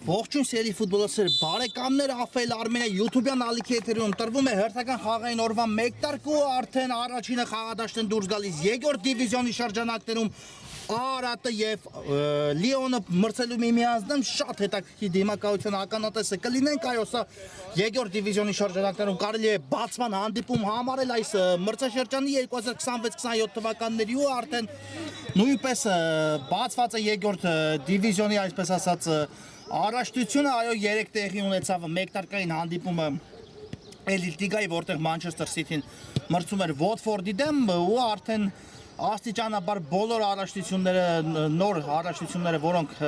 Ողջույն սիրելի ֆուտբոլասեր, բարեկամներ, Աֆել Արմենիա YouTube-յան ալիքի եթերում տրվում է հերթական խաղային օրվա 1 տարկու, արդեն առաջինը խաղադաշտ են դուրս գալիս երկրորդ դիվիզիոնի շրջանակներում Արարատը եւ Լիոնը մրցելու միմյանցն շատ հետաքրքիր դիմակայություն ականատեսը կլինենք, այո, սա երկրորդ դիվիզիոնի շրջանակներում կարելի է բացման հանդիպում համարել այս մրցաշրջանի 2026-27 թվականների ու արդեն նույնպես բացված է երկրորդ դիվիզիոնի, այսպես ասած, առաջնությունը, այո, 3 տեղի ունեցավ մեկտարկային հանդիպումը Էլիտ լիգայի, որտեղ Մանչեսթեր Սիթին մրցում էր Վոտֆորդի դեմ ու արդեն աստիճանաբար բոլոր առաջնությունները, նոր առաջնությունները, որոնք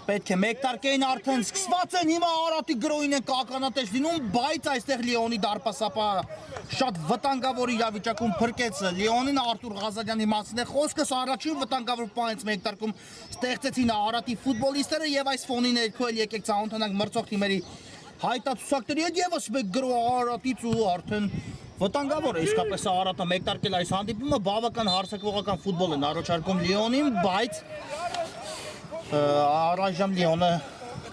պետք է մեկտարկեին արդեն սկսված են, հիմա Արարատի գրոհին են ականատես լինում, բայց այստեղ Լիոնի դարպասապահը շատ վտանգավոր իրավիճակում փրկեց Լիոնին, Արտուր Ղազարյանի մասին է խոսքս, առաջին վտանգավոր պահից մեկտարկում ստեղծեցին Արարատի ֆուտբոլիստները եւ այս ֆոնի ներքո էլ եկեք ծանոթանանք մրցող թիմերի հայտարարությունների հետ եւս մեկ գրոհ Արարատից ու արդեն վտանգավոր է իսկապես Արարատը մեկտարկել այս հանդիպումը, բավական հարձակվողական ֆուտբոլ են առաջարկում Լիոնին, բայց առայժմ Լիոնը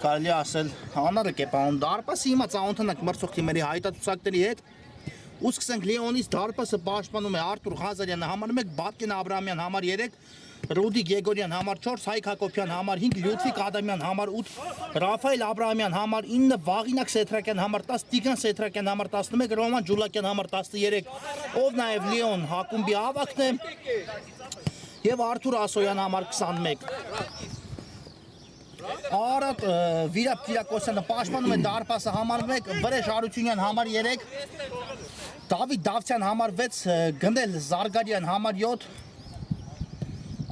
կարելի ասել անառիկ է պահում դարպասը, հիմա ծանոթանանք մրցող թիմերի հայտարարությունների հետ ու սկսենք Լիոնից դարպասը պաշտպանում է Արտուր Ղազարյանը համար 1, Բատկեն Աբրահամյան համար 3, Ռուդի Գեգորյան համար 4, Հայկ Հակոբյան համար 5, Լյուդվիգ Ադամյան համար 8, Ռաֆայել Աբրահամյան համար 9, Վաղինակ Սեթրակյան համար 10, Տիգրան Սեթրակյան համար 11, Ռոման Ջուլակյան համար 13, ով նաև Լիոն Հակումբի ավագն է եւ Արթուր Ասոյան համար 21։ Արարատ Վիրապ Կիրակոսյանը պաշտպանում է դարպասը համար 1, Վրեժ Արությունյան համար 3, Դավիթ Դավթյան համար 6, Գնդել Զարգարյան համար 7,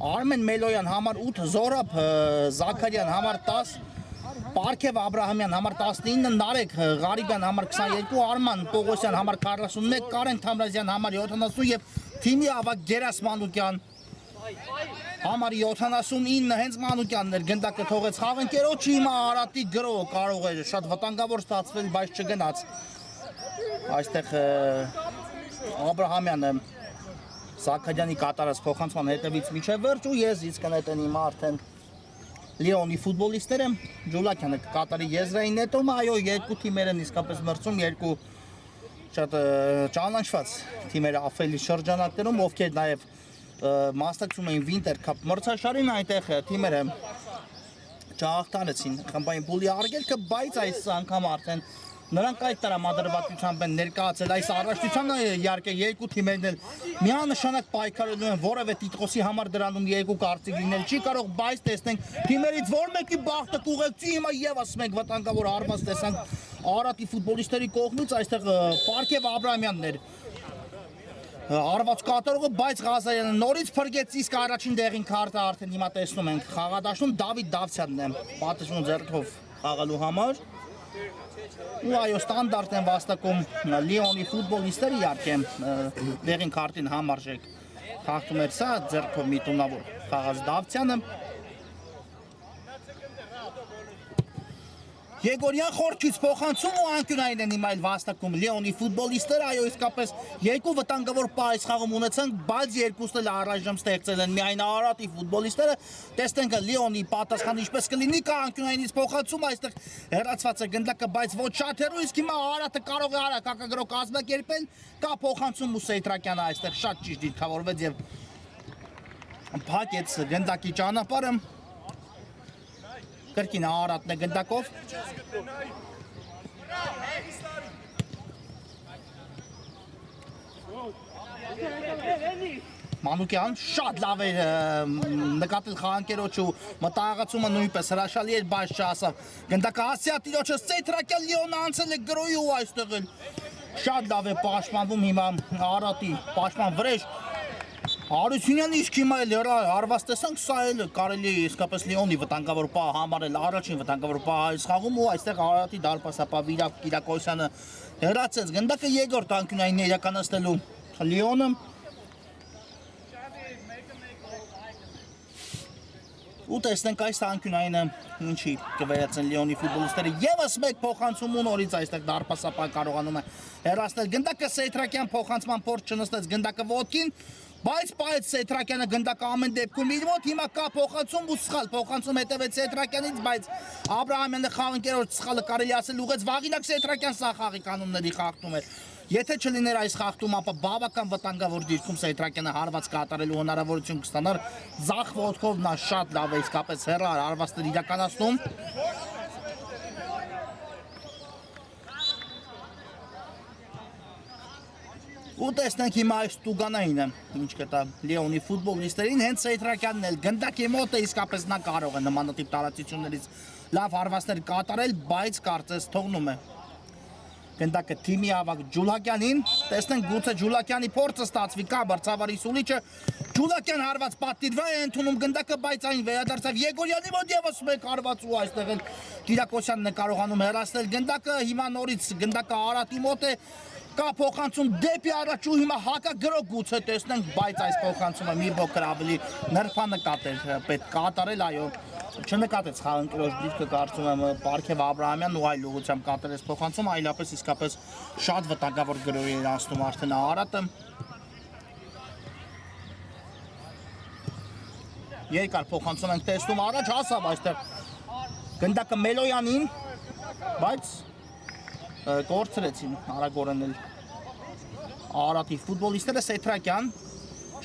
Արմեն Մելոյան համար 8, Զորապ Զաքարյան համար 10, Պարքև Աբրահամյան համար 19, Նարեկ Ղարիբյան համար 22, Արման Պողոսյան համար 41, Կարեն Թամրազյան համար 70 եւ թիմի ավագ Գերաս Մանուկյան համար 79, հենց Մանուկյանն էր գնդակը թողեց խաղընկերոջը, հիմա Արարատի գրոհը կարող է շատ վտանգավոր ստացվել, բայց չգնաց։ Այստեղ Աբրահամյանը Զաքարյանի կատարած փոխանցման հետևից միջև վերջ ու եզրից կնետեն հիմա արդեն Լիոնի ֆուտբոլիստները, Ջուլակյանը կկատարի եզրային նետումը, այո, երկու թիմեր են իսկապես մրցում, երկու շատ ճանաչված թիմեր Աֆելի շրջանակներում, ովքեր նաև մասնակցում էին Winter Cup մրցաշարին, այնտեղ թիմերը չհաղթարեցին խմբային փուլի արգելքը, բայց այս անգամ արդեն նրանք այդ տրամադրվածությամբ են ներկայացել այս առաջնությանը, իհարկե երկու թիմերն էլ միանշանակ պայքարելու են որևէ տիտղոսի համար, դրանում երկու կարծիք լինել չի կարող, բայց տեսնենք թիմերից որ մեկի բախտը կուղեկցի, հիմա եւս մեկ վտանգավոր հարված տեսանք Արարատի ֆուտբոլիստերի կողմից, այստեղ Պարքև Աբրահամյանն էր արված կատարողը, բայց Ղազարյանը նորից փրկեց, իսկ առաջին դեղին քարտը արդեն հիմա տեսնում ենք խաղադաշտում Դավիթ Դավթյանն է պատժվում ձեռքով խաղալու համար։ Ու այո, ստանդարտ են վաստակում Լիոնի ֆուտբոլիստները, իհարկե դեղին քարտին համարժեք խաղթում էր սա ձեռքով միտումնավոր խաղաց Դավթյանը։ Եգորյան խորքից փոխանցում ու անկյունային են հիմա վաստակում Լիոնի ֆուտբոլիստները, այո, իսկապես երկու վտանգավոր պահ խաղում ունեցանք, բայց երկուսն էլ առայժմ ստեղծել են միայն Արարատի ֆուտբոլիստները։ Տեսնենք Լիոնի պատասխանը ինչպես կլինի, կա անկյունայինից փոխանցում, այստեղ հեռացված է գնդակը, բայց ոչ շատ հեռու, իսկ հիմա Արարատը կարող է հակագրոհ կազմակերպել, կա փոխանցում ու Սեյտրակյանը այստեղ շատ ճիշտ դիրքավորվեց եւ փակեց գնդակի ճանապարհը։ Կրկին Արարատն է գնդակով։ Մանուկյան շատ լավ էր նկատել խաղանկերոջը ու մտահղացումը նույնպես հրաշալի էր, բայց չասավ գնդակը հասցյա տիրոջը Սեյտրակյան Լիոնը անցել է գրոհի ու այստեղ էլ շատ լավ է պաշտպանվում հիմա Արարատի պաշտպան Վրեժ Արությունյանը իսկ հիմա էլ հարված տեսանք, սա էլ կարելի է իսկապես Լիոնի վտանգավոր պահ համարել առաջին վտանգավոր պահ այս խաղում ու այստեղ Արարատի դարպասապահ Վիրապ Կիրակոսյանը հեռացեց գնդակը երկրորդ անկյունային իրականացնելու Լիոնը ու տեսնենք այս անկյունայինը ինչի կվերածեն Լիոնի ֆուտբոլիստները եւս մեկ փոխանցում ու նորից այստեղ դարպասապահը կարողանում է հեռացնել գնդակը Սեյտրակյան փոխանցման փորձ չնստեց գնդակը ոտքին Բայց Սեթրակյանը գնդակ ամեն դեպքում իր մոտ հիմա կա փոխանցում ու սխալ փոխանցում հետևեց Սեթրակյանից, բայց Աբրահամյանը խաղընկերոջ սխալը կարելի ասել ուղեց Վաղինակ Սեթրակյան սա խաղի կանոնների խախտում էր։ Եթե չլիներ այս խախտում, ապա բավական վտանգավոր դիրքում Սեթրակյանը հարված կատարելու հնարավորություն կստանար, ձախ ոտքով նա շատ լավ է իսկապես հեռար հարվածներ իրականացնում։ Ու տեսնենք հիմա այս տուգանայինը, ինչ կտա Լեոնի ֆուտբոլիստերին, հենց Սեթրակյանն էլ գնդակի մոտ է, իսկապես նա կարող է նմանատիպ տարածություններից լավ հարվածներ կատարել, բայց կարծես թողնում է գնդակը թիմի ավագ Ջուլակյանին, տեսնենք գուցե Ջուլակյանի փորձը ստացվի, կա բարձավարի սուլիչը, Ջուլակյան հարված պատիրվա է ընդունում գնդակը, բայց այն վերադարձավ Եգորյանի մոտ ևս մեկ հարված ու այստեղ էլ Տիրակոսյանն է կարողանում հեռացնել գնդակը, հիմա նորից գնդակը Արատի մոտ է, կա փոխանցում դեպի առաջ ու հիմա հակագրող գուցե տեսնենք, բայց այս փոխանցումը մի փոքր ավելի նրբանկատ էր պետք կատարել, այո, չնկատեց խաղընկերոջ դիրքը կարծում եմ Պարքև Աբրահամյանն ու այլ ուղղությամբ կատարեց փոխանցում, այլապես իսկապես շատ վտանգավոր գրոհի էր անցնում արդեն Արատը։ Երկար փոխանցում ենք տեսնում առաջ հասավ այստեղ գնդակը Մելոյանին, բայց կորցրեցին արագորեն էլ Արատի ֆուտբոլիստները Սեթրակյան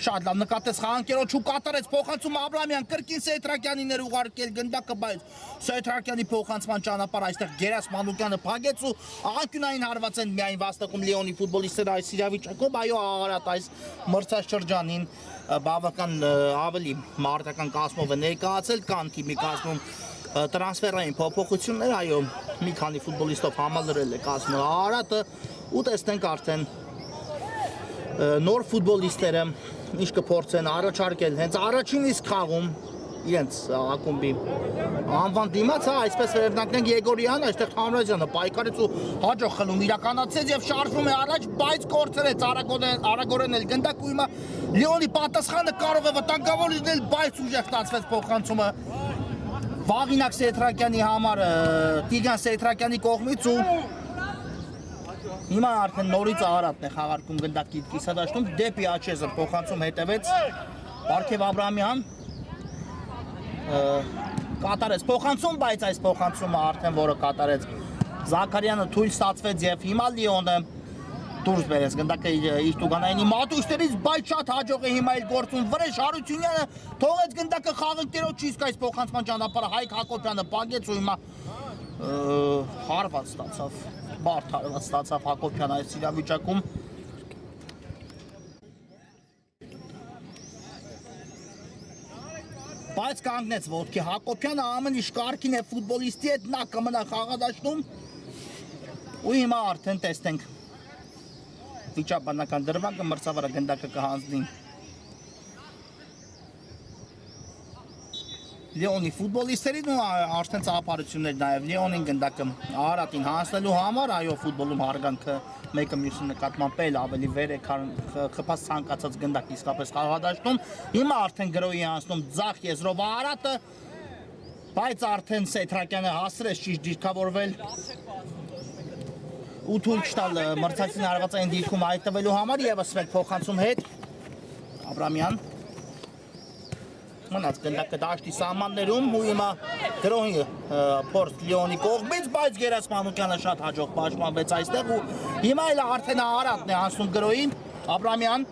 շատ լավ նկատեց խաղանկերոջ ու կատարեց փոխանցում Աբրահամյան կրկին Սեթրակյանին էր ուղարկել գնդակը, բայց Սեթրակյանի փոխանցման ճանապարհը այստեղ Գերաս Մանուկյանը փակեց ու անկյունային հարված են միայն վաստակում Լեոնի ֆուտբոլիստները այս իրավիճակում, այո Արատ այս մրցաշրջանին բավական ավելի մարտական կազմով է ներկայացել, կան թիմի կազմում տրանսֆերային փոփոխություններ, այո, մի քանի ֆուտբոլիստով համալրել է կազմը Արատը ու տեսնենք արդեն նոր ֆուտբոլիստերը ինչ կփորձեն առաջարկել հենց առաջին իսկ խաղում իրենց ակումբի անվան դիմաց, այսպես վերնակնենք Եգորյան, այստեղ Թամրազյանը պայքարեց ու հաջող խլում իրականացրեց եւ շարժվում է առաջ, բայց կորցրեց արագորեն էլ գնդակ ու հիմա Լեոնի պատասխանը կարող է վտանգավոր լինել, բայց ուժեղ ստացվեց փոխանցումը Վաղինակ Սեթրակյանի համար Տիգրան Սեթրակյանի կողմից ու հիմա արդեն նորից Արատն է խաղարկում գնդակի կիսադաշտում դեպի Աչեզը փոխանցում հետևեց Պարքև Աբրահամյան կատարեց փոխանցում, բայց այս փոխանցումը արդեն որը կատարեց Զաքարյանը թույլ ստացվեց եւ հիմա Լիոնը դուրս բերեց գնդակը իր տուգանայինի մատուշներից, բայց շատ հաջող է հիմա էլ գործում Վրեժ Հարությունյանը թողեց գնդակը խաղընկերոջ իսկ այս փոխանցման ճանապարհը Հայկ Հակոբյանը փակեց ու հիմա հարված ստացավ, բարդ հարված ստացավ Հակոբյանը այս իրավիճակում բայց կանգնեց ոտքի Հակոբյանը ամեն ինչ կարգին է ֆուտբոլիստի հետ նա կմնա խաղադաշտում ու հիմա արդեն տեսնենք վիճաբանական դրվագը մրցավարը գնդակը կհանձնի Լեոնի ֆուտբոլիստերին ու արդեն ծափարություններ նաև Լեոնին գնդակը Արատին հանձնելու համար, այո ֆուտբոլում հարգանքը մեկը մյուսի նկատմամբ էլ ավելի վեր է խփած ցանկացած գնդակ իսկապես խաղադաշտում հիմա արդեն գրոհի անցնում ձախ եզրով Արատը բայց արդեն Սեթրակյանը հասրեց ճիշտ դիրքավորվել ու թույլ չտալ մրցակցին հարվածային դիրքում հայտնվելու համար եւս մեկ փոխանցում հետ Աբրահամյան մնաց գնդակը դաշտի սահմաններում ու հիմա գրոհի փորձ Լեոնի կողմից, բայց Գերաս Մանուկյանը շատ հաջող պաշտպանվեց այստեղ ու հիմա էլ արդեն Արատն է անցնում գրոհին Աբրահամյան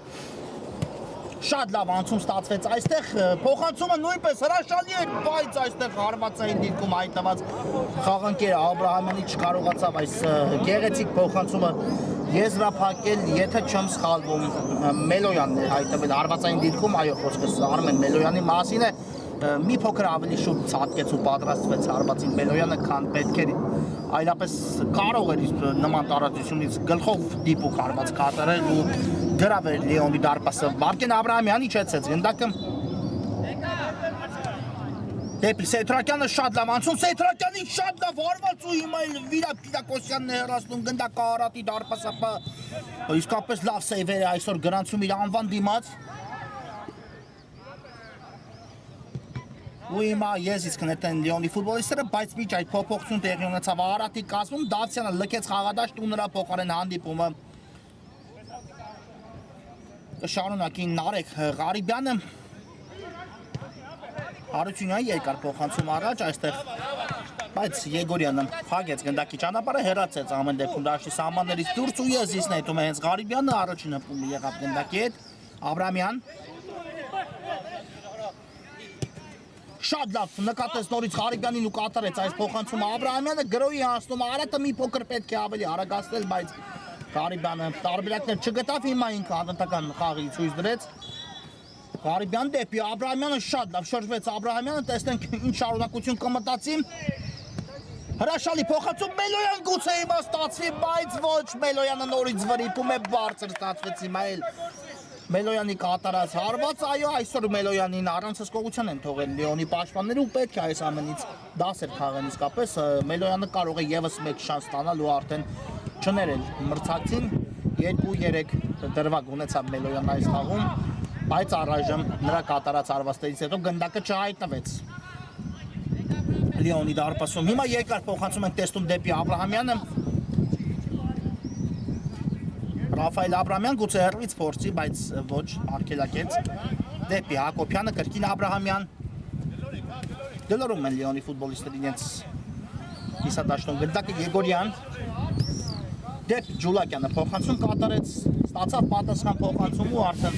շատ լավ անցում ստացվեց այստեղ փոխանցումը նույնպես հրաշալի էր, բայց այստեղ հարվածային դիրքում հայտնված խաղընկերը Աբրահամյանը չկարողացավ այս գեղեցիկ փոխանցումը եզրափակել, եթե չեմ սխալվում Մելոյանն է հայտնվել հարվածային դիրքում, այո խոսքս Արմեն Մելոյանի մասին է մի փոքր ավելի շուտ ցածկեց ու պատրաստվեց հարվածին Մելոյանը, քան պետք էր այլապես կարող էր նման տարածությունից գլխով դիպուկ հարված կատարել ու գրավել Լեոնի դարպասը Վարդգեն Աբրահամյանը իջեցեց գնդակը դեպի Սեթրակյանը շատ լավ անցում Սեթրակյանի շատ լավ հարված ու հիմա էլ Վիրապ Տիրակոսյանն է հեռացնում գնդակը Արատի դարպասը իսկապես լավ սեյվեր է այսօր գրանցում իր անվան դիմաց ու հիմա եզից կներտեն Լեոնի ֆուտբոլիստերը, բայց միջ այդ փոփոխություն տեղի ունեցավ Արատի կազմում, Դավթյանը լքեց խաղադաշտ ու նրա փոխարեն հանդիպումը կշարունակի Նարեկ Ղարիբյանը Հարությունյանի երկար փոխանցում առաջ այստեղ բայց Եգորյանը փակեց գնդակի ճանապարհը հեռացեց ամեն դեպքում դաշտի սահմաններից դուրս ու եզիսն հետում է հենց Ղարիբյանը առաջին հպումը եղավ գնդակի հետ Աբրամյան շատ լավ նկատեց նորից Ղարիբյանին ու կատարեց այս փոխանցումը Աբրահամյանը գրոյի հասնում Արարատը մի փոքր պետք է ավելի արագացնել բայց Ղարիբյանը տարբերակներ չգտավ հիմա ինքը անընդական խաղի ցույց դրեց Ղարիբյան դեպի Աբրահամյանը շատ լավ շրջվեց Աբրահամյանը տեսնենք ինչ շարունակություն կմտածի հրաշալի փոխանցում Մելոյան գուցե հիմա ստացվի բայց ոչ Մելոյանը նորից վրիպում է բարձր ստացվեց հիմա էլ Մելոյանի կատարած հարված այո այսօր Մելոյանին առանց հսկողության են թողել Լեոնի պաշտպանները ու պետք է այս ամենից դասեր քաղեն իսկապես Մելոյանը կարող է եւս մեկ շանս ստանալ ու արդեն չներել մրցակցին 2-3 դրվագ ունեցավ Մելոյանն այս խաղում բայց առայժմ նրա կատարած հարվածներից հետո գնդակը չհայտնվեց Լեոնի դարպասում հիմա երկար փոխանցում ենք տեսնում դեպի Աբրահամյանը Ռաֆայել Աբրահամյան գուցե հեռվից փորձի բայց ոչ արգելակեց դեպի Հակոբյանը կրկին Աբրահամյան դլորում են Լեոնի ֆուտբոլիստները իրենց կիսադաշտում գնդակը Եգորյան դեպի Ջուլակյանը փոխանցում կատարեց ստացավ պատասխան փոխանցում ու արդեն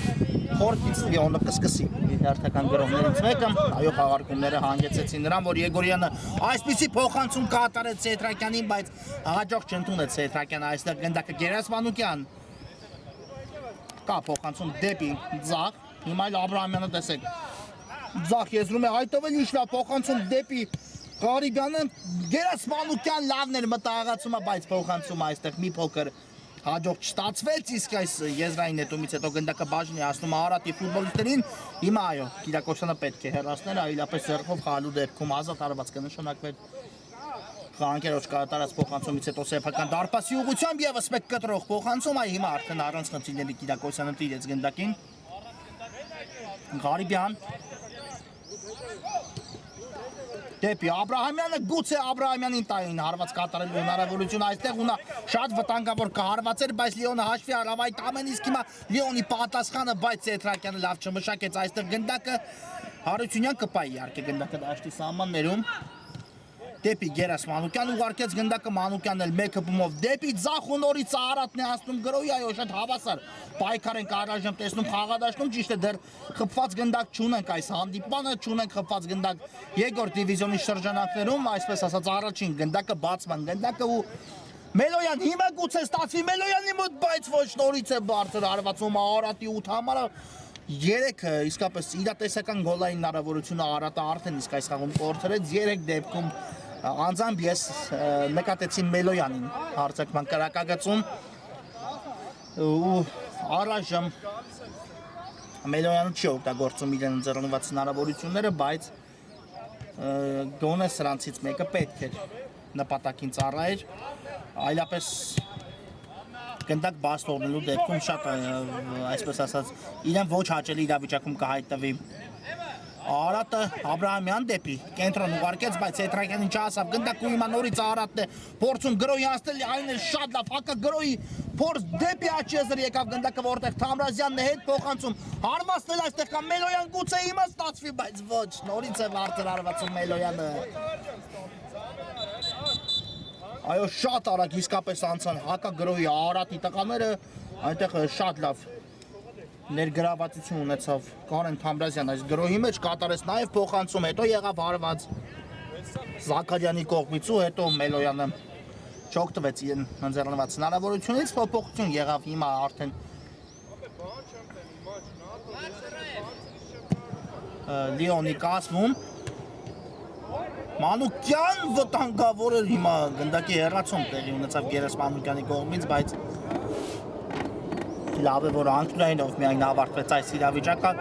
խորքից Լեոնը կսկսի հերթական գրողներից մեկը այո խաղարկումները հանգեցեցին նրան որ Եգորյանը այսպիսի փոխանցում կատարեց Սեթրակյանին բայց հաջող չընդունեց Սեթրակյանը այստեղ գնդակը Գերասմանուկյան կա փոխանցում դեպի Ձախ հիմա էլ Աբրահամյանը տեսեք Ձախ եզրում է այդտեղ ինչ լավ փոխանցում դեպի Ղարիբյանը Գերասմանուկյան լավն էր մտահղացումը բայց փոխանցումը այստեղ մի փոքր հաջող չստացվեց իսկ այս եզրային նետումից հետո գնդակը բաժին է հասնում Արարատի ֆուտբոլիստերին հիմա այո Կիրակոսյանը պետք է հեռացնել այլապես ձեռքով խաղալու դեպքում ազատ արված կնշանակվեր Խաղանկերոջ կատարած փոխանցումից հետո սեփական դարպասի ուղղությամբ եւս մեկ կտրող փոխանցում այ հիմա արդեն առանց խնդիրների Կիրակոսյանը տիրեց գնդակին Ղարիբյան Դեպի Աբրահամյանը գուցե Աբրահամյանին տային հարված կատարելու հնարավորություն այստեղ ու նա շատ վտանգավոր կհարվածեր բայց Լեոնը հաշվի առավ այդ ամեն իսկ հիմա Լեոնի պատասխանը բայց Սեթրակյանը լավ չմշակեց այստեղ գնդակը Հարությունյան կպայի իհարկե գնդակը դաշտի սահմաններում Դեպի Գերասմանուկյան ուղարկեց գնդակը Մանուկյանն էլ մեկ հպումով դեպի Ձախ ու նորից Արարատն է հասնում գրոյի այո շատ հավասար պայքար ենք առայժմ տեսնում խաղադաշտում ճիշտ է դեռ խփված գնդակ չունենք այս հանդիպանը չունենք խփված գնդակ երկրորդ դիվիզիոնի շրջանակներում այսպես ասած առաջին գնդակը բացման գնդակը ու Մելոյան հիմա գուցե ստացվի Մելոյանի մոտ բայց ոչ նորից է բարձր հարվածում Արարատի 8 համարը 3 իսկապես իրատեսական գոլային հնարավորությունը Արարատը արդեն իսկ այս խաղում կորցրեց 3 դեպքում Անձամբ ես նկատեցի Մելոյանին հարցակման կրակագծում ու առայժմ Մելոյանը չի օգտագործում իրեն ձեռնված հնարավորությունները, բայց գոնե սրանցից մեկը պետք էր նպատակին ծառայեր, այլապես գնդակ բաց թողնելու դեպքում շատ այսպես ասած իրեն ոչ հաճելի իրավիճակում կհայտնվի Արարատը Աբրահամյան դեպի կենտրոն ուղարկեց, բայց Սեթրակյանին չհասավ գնդակը հիմա նորից Արարատն է փորձում գրոյի հասնել, այն էլ շատ լավ հակա գրոյի փորձ դեպի աչեզր եկավ գնդակը որտեղ Թամրազյանն է հետ փոխանցում հարվածնել այստեղ կա Մելոյան գուցե հիմա ստացվի, բայց ոչ նորից է բարձր հարվածում Մելոյանը Այո շատ արագ իսկապես անցան հակա գրոյի Արարատի տղաները այնտեղ շատ լավ ներգրավվածություն ունեցավ Կարեն Թամրազյան այս գրոհի մեջ կատարեց նաև փոխանցում հետո եղավ հարված Զաքարյանի կողմից ու հետո Մելոյանը չօգտվեց իրեն ընձեռնված հնարավորությունից փոփոխություն եղավ հիմա արդեն Լեոնի կազմում Մանուկյան վտանգավոր էր հիմա գնդակի հեռացում տեղի ունեցավ Գերասմանուկյանի կողմից բայց լավ է որ անկյունայինով միայն ավարտվեց այս իրավիճակը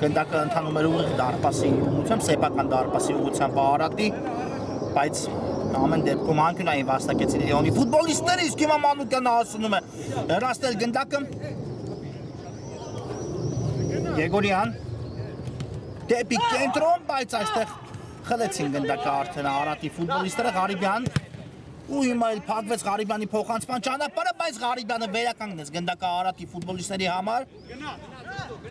գնդակը ընթանում էր ուղիղ դարպասի ուղղությամբ սեփական դարպասի ուղղությամբ Արարատի բայց ամեն դեպքում անկյունային վաստակեցին Լեոնի ֆուտբոլիստները իսկ հիմա Մանուկյանը հասնում է հեռացնել գնդակը Եգորյան դեպի կենտրոն բայց այստեղ խլեցին գնդակը արդեն Արարատի ֆուտբոլիստները Ղարիբյան ու հիմա էլ փակվեց Ղարիբյանի փոխանցման ճանապարհը, բայց Ղարիբյանը վերականգնեց գնդակը Արարատի ֆուտբոլիստների համար։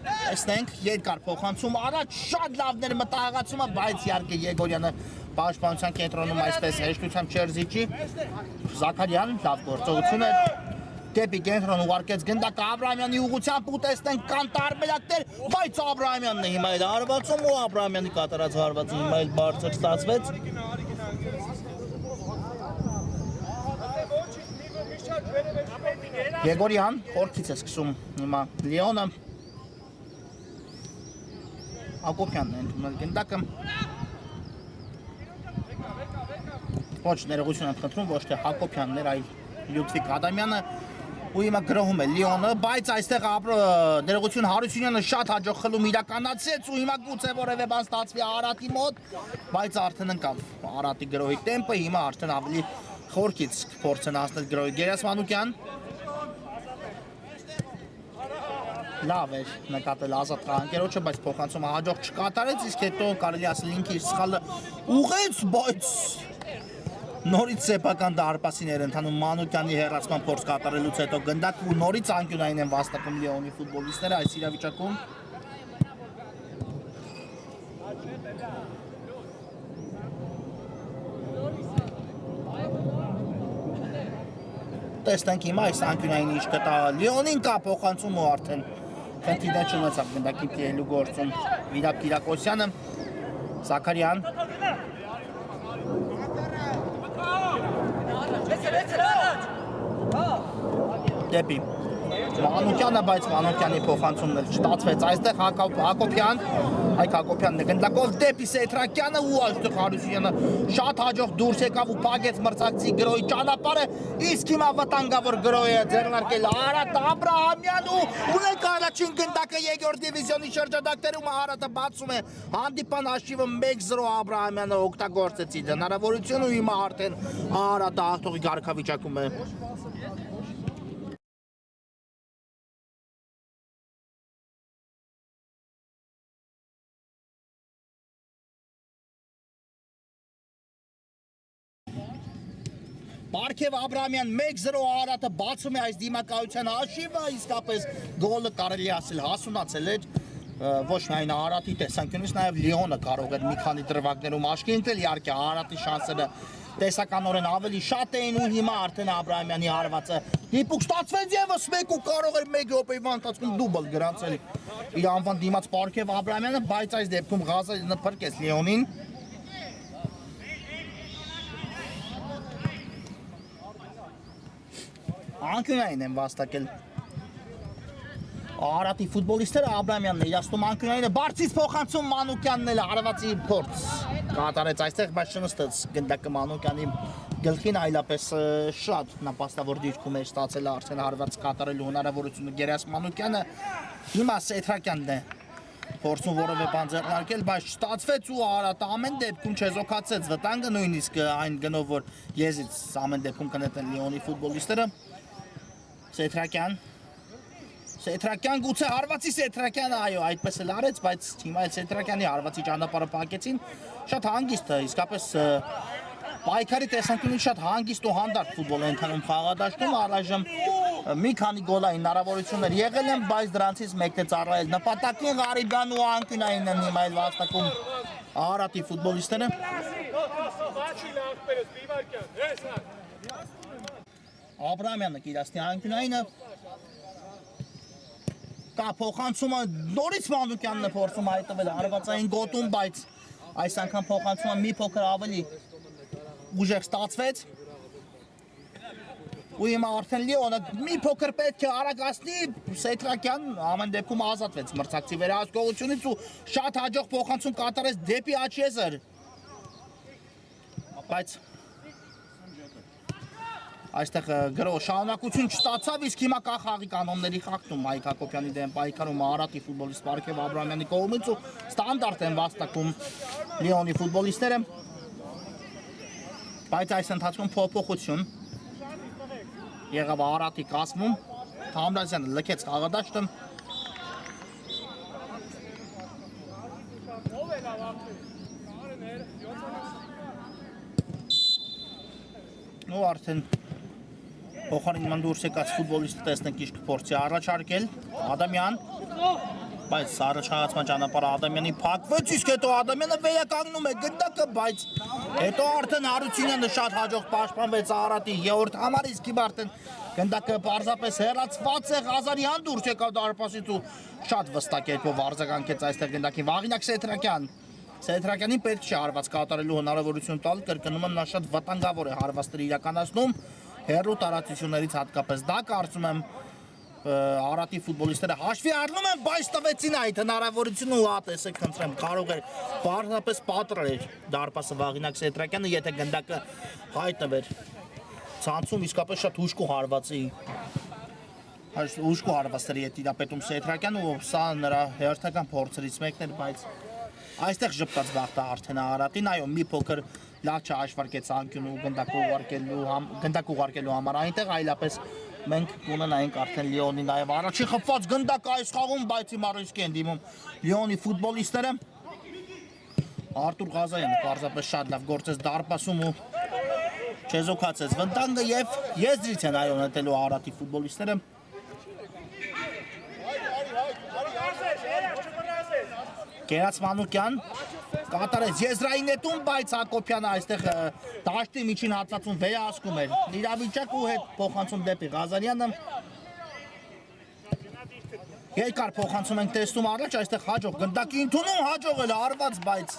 Տեսնենք, երկար փոխանցում առաջ շատ լավներ մտահղացումը, բայց իհարկե Եգորյանը պաշտպանության կենտրոնում այսպես հեշտությամբ չէր զիջի։ Զաքարյան լավ գործողություն էր։ Դեպի կենտրոն ուղարկեց գնդակը Աբրահամյանի ուղղությամբ ու տեսնենք կան տարբերակներ, բայց Աբրահամյանն է հիմա էլ հարվածում ու Աբրահամյանի կատարած հարվածը հիմա էլ բարձր ստացվեց։ Եգորյան խորքից է սկսում հիմա Լեոնը Ակոպյանն է ընդունել գնդակը ոչ ներողություն եմ խնդրում ոչ թե Հակոբյանն էր այլ Լյուդվիգ Ադամյանը ու հիմա գրոհում է Լեոնը բայց այստեղ ներողություն Հարությունյանը շատ հաջող խլում իրականացրեց ու հիմա գուցե որևէ բան ստացվի Արարատի մոտ բայց արդեն ընկավ Արարատի գրոհի տեմպը հիմա արդեն ավելի խորքից փորձ են հասնել գրոհի Գերաս Մանուկյան լավ էր նկատել Ազատ Ղանկերոջը, բայց փոխանցումը հաջող չկատարեց, իսկ հետո կարելի ասել ինքը իր սխալը ուղղեց, բայց նորից սեփական դարպասիներ ընթանում Մանուկյանի հեռացման փորձ կատարելուց հետո գնդակ ու նորից անկյունային են վաստակում Լեոնի ֆուտբոլիստները այս իրավիճակում։ Տեսնենք հիմա այս անկյունային ինչ կտա Լեոնին կա փոխանցում ու արդեն Խնդիրներ չունեցավ գնդակի տիրելու գործում Վիրապ Կիրակոսյանը, Զաքարյան Դեպի Մանուկյանը, բայց Մանուկյանի փոխանցումն էլ չստացվեց այստեղ Հակոբյան, Հայկ Հակոբյանն է գնդակով դեպի Սեթրակյանը ու այստեղ Հարությունյանը շատ հաջող դուրս եկավ ու փակեց մրցակցի գրոհի ճանապարհը, իսկ հիմա վտանգավոր գրոհը ձեռնարկել Արարատ Աբրահամյան ու ունենք առաջին գնդակը երկրորդ դիվիզիոնի շրջանակներում Արարատը բացում է հանդիպան հաշիվը 1-0 Աբրահամյանը օգտագործեց իր հնարավորությունը ու հիմա արդեն Արարատը հաղթողի կարգավիճակում է։ Պարքև Աբրահամյան 1-0 Արարատը բացում է այս դիմակայության հաշիվը, իսկապես գոլը կարելի ասել հասունացել էր ոչ միայն Արարատի տեսանկյունից, նաև Լեոնը կարող էր մի քանի դրվագներում աչքի ընկնել, իհարկե Արարատի շանսերը տեսականորեն ավելի շատ էին ու հիմա արդեն Աբրահամյանի հարվածը դիպուկ ստացվեց եւս մեկ ու կարող էր 1 րոպեի ընթացքում դուբլ գրանցել իր անվան դիմաց Պարքև Աբրահամյանը, բայց այս դեպքում Ղազարյանը փրկեց Լեոնին։ Անկյունային են վաստակել Արարատի ֆուտբոլիստները Աբրահամյանն է իրացնում անկյունայինը բարձից փոխանցում Մանուկյանն էլ հարվածի փորձ կատարեց այստեղ, բայց չնստեց գնդակը Մանուկյանի գլխին, այլապես շատ նպաստավոր դիրքում էր ստացել արդեն հարված կատարելու հնարավորությունը Գերաս Մանուկյանը, հիմա Սեթրակյանն է փորձում որևէ բան ձեռնարկել, բայց չստացվեց ու Արարատը ամեն դեպքում չեզոքացեց վտանգը, նույնիսկ այն գնով որ եզից ամեն դեպքում կնետեն Լեոնի ֆուտբոլիստները։ Սեթրակյան գուցե հարվածի Սեթրակյանը, այո, այդպես էլ արեց, բայց հիմա էլ Սեթրակյանի հարվածի ճանապարհը փակեցին, շատ հանգիստ է, իսկապես պայքարի տեսանկյունից շատ հանգիստ ու հանդարտ ֆուտբոլ է ընթանում խաղադաշտում, առայժմ մի քանի գոլային հնարավորություններ եղել են, բայց դրանցից մեկն է ծառայել նպատակին, Ղարիբյանն ու անկյունային են հիմա էլ վաստակում Արարատի ֆուտբոլիստները։ Աբրահամյանը կիրացնի անկյունայինը կա փոխանցումը նորից Մանուկյանն է փորձում հայտնվել հարվածային գոտում, բայց այս անգամ փոխանցումը մի փոքր ավելի ուժեղ ստացվեց ու հիմա արդեն Լեոնը մի փոքր պետք է արագացնի, Սեթրակյան ամեն դեպքում ազատվեց մրցակցի վերահսկողությունից ու շատ հաջող փոխանցում կատարեց դեպի Աչեզեր, բայց այստեղ գրող շարունակություն չստացավ, իսկ հիմա կա խաղի կանոնների խախտում Հայկ Հակոբյանի դեմ պայքարում Արարատի ֆուտբոլիստ Պարքև Աբրահամյանի կողմից ու ստանդարտ են վաստակում Լեոնի ֆուտբոլիստները, բայց այս ընթացքում փոփոխություն եղավ Արարատի կազմում, Թամրազյանը լքեց խաղադաշտը, ու արդեն փոխարին ման դուրս եկած ֆուտբոլիստը տեսնենք ինչ կփորձի առաջարկել Ադամյան բայց առաջացման ճանապարհը Ադամյանի փակվեց իսկ հետո Ադամյանը վերականգնում է գնդակը բայց հետո արդեն Հարությունյանը շատ հաջող պաշտպանվեց Արարատի 3-րդ համարից իսկ արդեն գնդակը պարզապես հեռացված է Ղազարյան դուրս եկավ դարպասից ու շատ վստահ կերպով արձագանքեց այստեղ գնդակի Վաղինակ Սեթրակյանին պետք չի հարված կատարելու հնարավորություն տալ կրկնում եմ նա շատ վտանգավոր է հարվածները իրականացնում հեռու տարածություններից հատկապես դա կարծում եմ Արարատի ֆուտբոլիստները հաշվի առնում են, բայց տվեցին այդ հնարավորությունը ու տեսեք խնդրեմ կարող էր բարձրապես պատրել դարպասը Վաղինակ Սեթրակյանը, եթե գնդակը հայտնվեր ցանցում իսկապես շատ հուժկու հարվածի հուժկու հարվածների հետ իրապետում Սեթրակյանը ու սա նրա հերթական փորձերից մեկն էր, բայց այստեղ ժպտաց բախտը արդեն Արարատին, այո մի փոքր լավ չհաշվարկեց անկյունը ու գնդակ ուղարկելու համար այնտեղ այլապես մենք կունենայինք արդեն Լիոնի նաև առաջին խփված գնդակ այս խաղում, բայց հիմա ռիսկի են դիմում Լիոնի ֆուտբոլիստները Արտուր Ղազարյանը պարզապես շատ լավ գործեց դարպասում ու չեզոքացեց վտանգը եւ եզրից են այո նետելու Արարատի ֆուտբոլիստները Գերաց Մանուկյան կատարեց եզրային նետում, բայց Հակոբյանը այստեղ դաշտի միջին հատվածում վերահսկում էր իրավիճակը ու հետ փոխանցում դեպի Ղազարյանը երկար փոխանցում ենք տեսնում առաջ, այստեղ հաջող գնդակի ընդունում հաջող էլ արված, բայց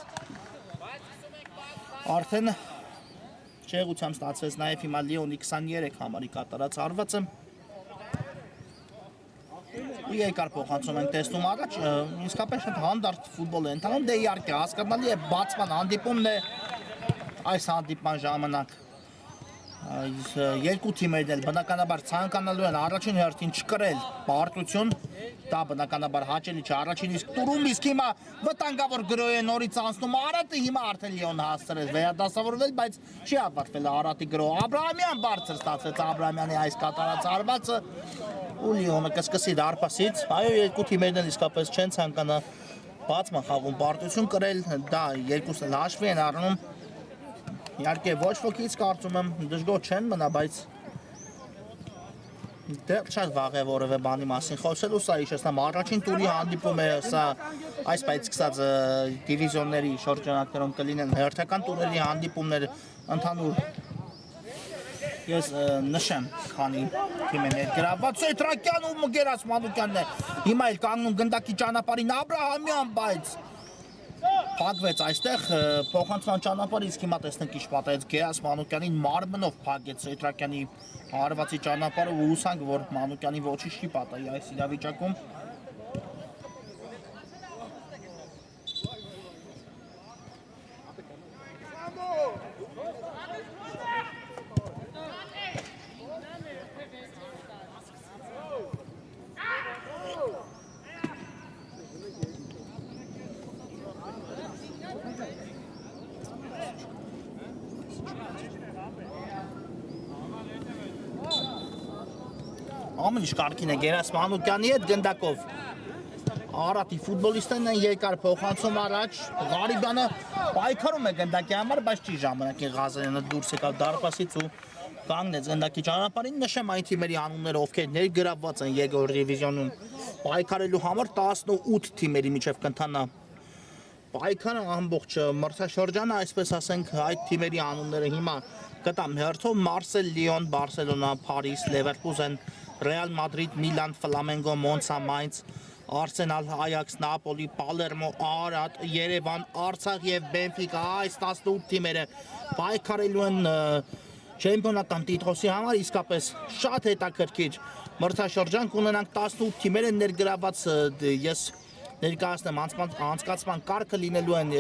արդեն չեղությամբ ստացվեց նաև հիմա Լիոնի 23 համարի կատարած արվածը երկար փոխանցում ենք տեսնում առաջ, իսկապես շատ հանդարտ ֆուտբոլ է ընթանում, դե իհարկե հասկանալի է բացման հանդիպումն է այս հանդիպման ժամանակ երկու թիմերն էլ բնականաբար ցանկանալու են առաջին հերթին չկրել պարտություն, դա բնականաբար հաճելի չէ առաջին իսկ տուրում, իսկ հիմա վտանգավոր գրոհ է նորից անցնում Արարատը, հիմա արդեն Լիոնը հասցրեց վերադասավորվել, բայց չի ավարտվել Արարատի գրոհը, Աբրահամյան բարձր ստացվեց Աբրահամյանի այս կատարած արվածը ու Լիոնը կսկսի դարպասից, այո երկու թիմերն էլ իսկապես չեն ցանկանա բացման խաղում պարտություն կրել, դա երկուսն էլ հաշվի են առնում Իհարկե ոչ ոքից կարծում եմ դժգոհ չեն մնա, բայց դեռ շատ վաղ է որևէ բանի մասին խոսելու, սա հիշեցնեմ առաջին տուրի հանդիպում է, սա այսպես սկսած դիվիզիոնների շրջանակներում կլինեն հերթական տուրերի հանդիպումներ ընդհանուր Ես նշեմ, քանի թիմ է ներգրավված Սեթրակյան ու Գերաց Մանուկյանն է հիմա էլ կանգնում գնդակի ճանապարհին Աբրահամյան, բայց Փակվեց այստեղ փոխանցման ճանապարհը, իսկ հիմա տեսնենք ինչ պատահեց Գերաց Մանուկյանին մարմնով փակեց Սեթրակյանի հարվածի ճանապարհը ու հուսանք, որ Մանուկյանի ոչինչ չի պատահի այս իրավիճակում Ամեն ինչ կարգին է Գերաց Մանուկյանի հետ գնդակով Արարատի ֆուտբոլիստներն են երկար փոխանցում առաջ Ղարիբյանը պայքարում է գնդակի համար, բայց չի ժամանակին Ղազարյանը դուրս եկավ դարպասից ու կանգնեց գնդակի ճանապարհին նշեմ այն թիմերի անունները ովքեր ներգրավված են երկրորդ դիվիզիոնում պայքարելու համար 18 թիմերի միջև կընթանա պայքարը ամբողջ մրցաշրջանը այսպես ասենք այդ թիմերի անունները հիմա կտամ հերթով Մարսել, Լիոն, Բարսելոնա, Փարիզ, Լևերկուզեն Ռեալ Մադրիդ, Միլան, Ֆլամենգո, Մոնցա, Մայնց, Արսենալ, Այաքս, Նապոլի, Պալերմո, Արարատ, Երևան, Արցախ եւ Բենֆիկա այս 18 թիմերը պայքարելու են չեմպիոնատական տիտղոսի համար իսկապես շատ հետաքրքիր մրցաշրջան կունենանք 18 թիմեր են ներգրավված ես ներկայացնեմ անցկացման կարգը լինելու են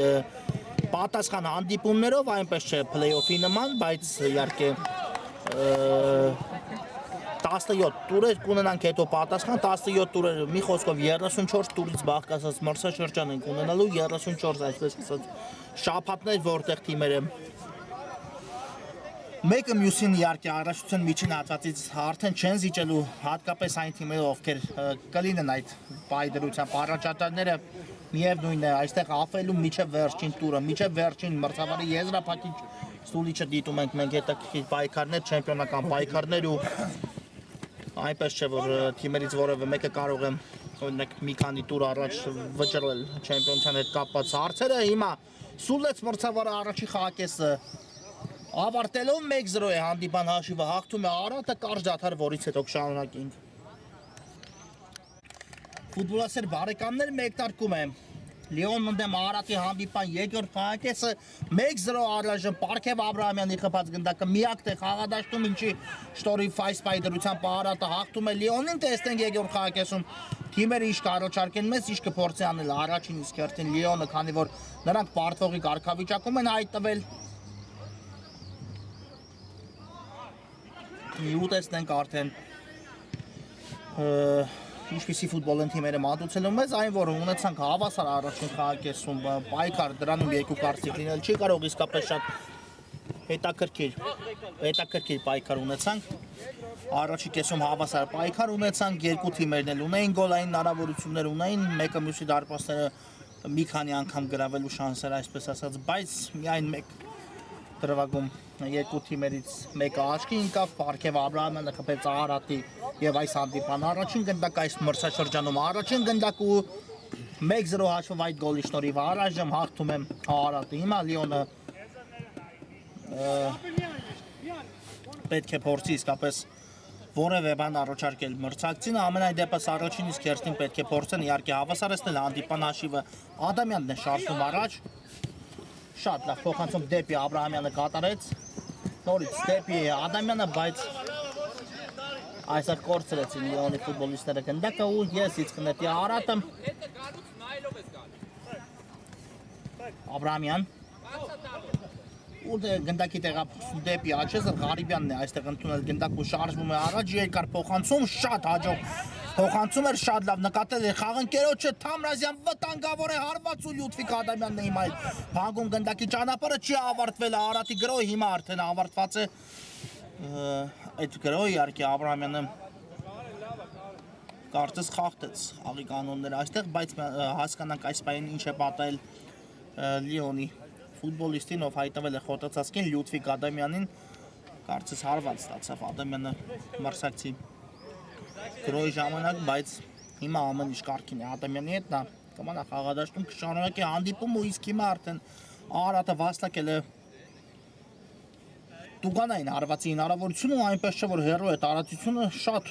պատասխան հանդիպումներով այնպես չէ փլեյօֆի նման, բայց իհարկե 17 տուրեր կունենանք հետո պատասխան 17 տուրեր մի խոսքով 34 տուրից բաղկացած մրցաշրջան ենք ունենալու 34 այսպես ասած շաբաթներ որտեղ թիմերը մեկը մյուսին իհարկե առաջության միջին հատվածից արդեն չեն զիջելու հատկապես այն թիմերը ովքեր կլինեն այդ պայդրությամբ առաջատարները միևնույն է այստեղ աֆելու միջև վերջին տուրը միջև վերջին մրցավարի եզրափակիչ Սուլիչը դիտում ենք մենք հետաքրքիր պայքարներ, չեմպիոնական պայքարներ ու այնպես չէ որ թիմերից որևէ մեկը կարող է օրինակ մի քանի տուր առաջ վճռել չեմպիոնության հետ կապված հարցերը։ Հիմա Սուլեց մրցավարը առաջի խաղակեսը ավարտելով 1-0 է հանդիպան հաշիվը հաղթում է Արարատը կարճ դադար, որից հետո կշարունակենք։ Ֆուտբոլասեր բարեկամներ մեկնարկում է Լիոն ընդդեմ Արարատի հանդիպան երկրորդ խաղակեսը 1-0 առայժմ Պարքև Աբրահամյանի խփած գնդակը միակ թե խաղադաշտում, ինչի շտորի ֆայսպայի դրությամբ Արարատը հաղթում է Լիոնին, տեսնենք երկրորդ խաղակեսում թիմերը ինչ կառաջարկեն մեզ, ինչ կփորձի անել առաջին իսկ հերթին Լիոնը, քանի որ նրանք պարտվողի կարգավիճակում են հայտնվել։ Ու տեսնենք արդեն ինչպիսի ֆուտբոլ են թիմերը մատուցելու մեզ, այն որ ունեցանք հավասար առաջին խաղակեսում պայքար, դրանում երկու կարծիք լինել չի կարող, իսկապես շատ հետաքրքիր պայքար ունեցանք։ Առաջի կեսում հավասար պայքար ունեցանք, երկու թիմերն էլ ունեին գոլային հնարավորություններ ունեին, մեկը մյուսի դարպասները մի քանի անգամ գրավելու շանսեր, այսպես ասած, բայց միայն մեկ դրվագում երկու թիմերից մեկը աչքի ընկավ, Պարքև Աբրահամյանը խփեց Արարատի եւ այս հանդիպան առաջին գնդակ այս մրցաշրջանում առաջին գնդակ ու 1-0 հաշվով այդ գոլի շնորհիվ առայժմ հաղթում է Արարատը։ Հիմա Լիոնը պետք է փորձի իսկապես որևէ բան առաջարկել մրցակցին, ամենայն դեպս առաջին իսկ հերթին պետք է փորձեն իհարկե հավասարեցնել հանդիպան հաշիվը։ Ադամյանն է շարժվում առաջ, շատ լավ փոխանցում դեպի Աբրահամյանը կատարեց, նորից դեպի Ադամյանը, բայց այսօր կորցրեցին Լիոնի ֆուտբոլիստները գնդակը ու ես իցքնետի Արարատը Աբրահամյան ու գնդակի տեղափոխում դեպի Աչեզր Ղարիբյանն է այստեղ ընդունել գնդակ ու շարժվում է առաջ, երկար փոխանցում, շատ հաջող փոխանցում էր, շատ լավ նկատել էր խաղընկերոջը Թամրազյան, վտանգավոր է հարված ու Լյուդվիգ Ադամյանն է հիմա փանգում գնդակի ճանապարհը չի ավարտվել, Արարատի գրոհը հիմա արդեն ավարտված է այդ գրոհը իհարկե Աբրահամյանը կարծես խախտեց խաղի կանոնները այստեղ, բայց հասկանանք այս պահին ինչ է պատահել Լիոնի ֆուտբոլիստին, ով հայտնվել է խոտացածքին Լյուդվիգ Ադամյանին, կարծես հարված ստացավ Ադամյանը մրցակցի գրոհի ժամանակ, բայց հիմա ամեն ինչ կարգին է Ադամյանի հետ, նա կմնա խաղադաշտում կշարունակի հանդիպում ու իսկ հիմա արդեն Արարատը վաստակել է տուգանային հարվածի հնարավորությունը ու այնպես չէ որ հեռու է տարածությունը շատ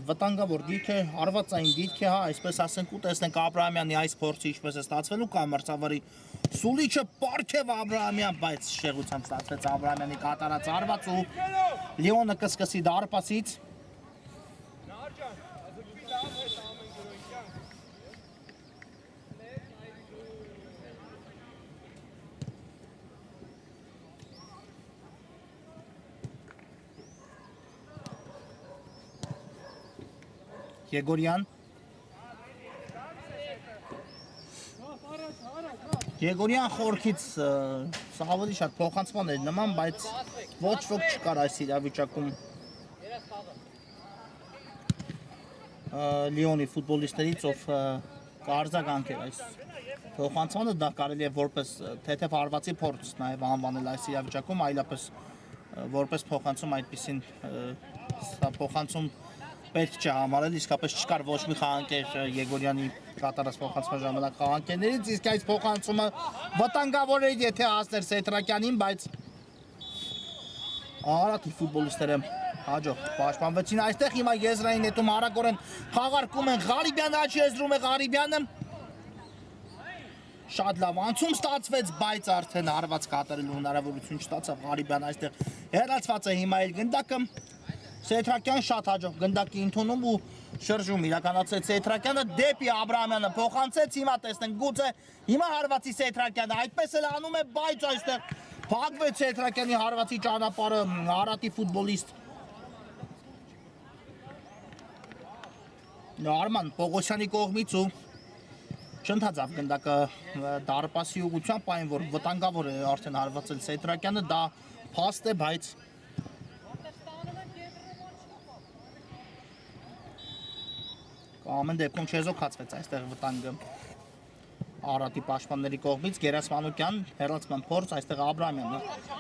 վտանգավոր դիրք է, հարվածային դիրք է, հա, այսպես ասենք ու տեսնենք Աբրահամյանի այս փորձը ինչպես է ստացվելու կամ մրցավարի Սուլիչը Պարքև Աբրահամյան, բայց շեղությամբ ստացվեց Աբրահամյանի կատարած հարված ու Լիոնը կսկսի դարպասից Եգորյան խորքից սա ավելի շատ փոխանցման էր նման, բայց ոչ ոք չկար այս իրավիճակում Լիոնի ֆուտբոլիստներից, ով կարձագանքեր այս փոխանցմանը, դա կարելի է որպես թեթև հարվածի փորձ նաև անվանել այս իրավիճակում, այլապես որպես փոխանցում այդպիսին սա փոխանցում պետք չէ համարել, իսկապես չկար ոչ մի խաղանկեր Եգորյանի կատարած փոխանցման ժամանակ խաղանկերներից, իսկ այս փոխանցումը վտանգավոր էր, եթե հասներ Սեթրակյանին, բայց Արարատի ֆուտբոլիստները հաջող պաշտպանվեցին այստեղ, հիմա եզրային նետում արագորեն խաղարկում են Ղարիբյանը, աչի եզրում է Ղարիբյանը, շատ լավ անցում ստացվեց, բայց արդեն հարված կատարելու հնարավորություն չստացավ Ղարիբյանը այստեղ հեռացված է հիմա էլ գնդակը Սեթրակյան շատ հաջող գնդակի ընդունում ու շրջում իրականացրեց Սեթրակյանը դեպի Աբրահամյանը փոխանցեց, հիմա տեսնենք գուցե հիմա հարվածի Սեթրակյանը այդպես էլ անում է, բայց այստեղ փակվեց Սեթրակյանի հարվածի ճանապարհը Արարատի ֆուտբոլիստ Արման Պողոսյանի կողմից ու չընդհանձավ գնդակը դարպասի ուղղությամբ, այն որ վտանգավոր է արդեն հարվածել Սեթրակյանը, դա փաստ է, բայց ամեն դեպքում չեզոքացվեց այստեղ վտանգը Արատի պաշտպանների կողմից Գերաս Մանուկյան հեռացման փորձ, այստեղ Աբրահամյանը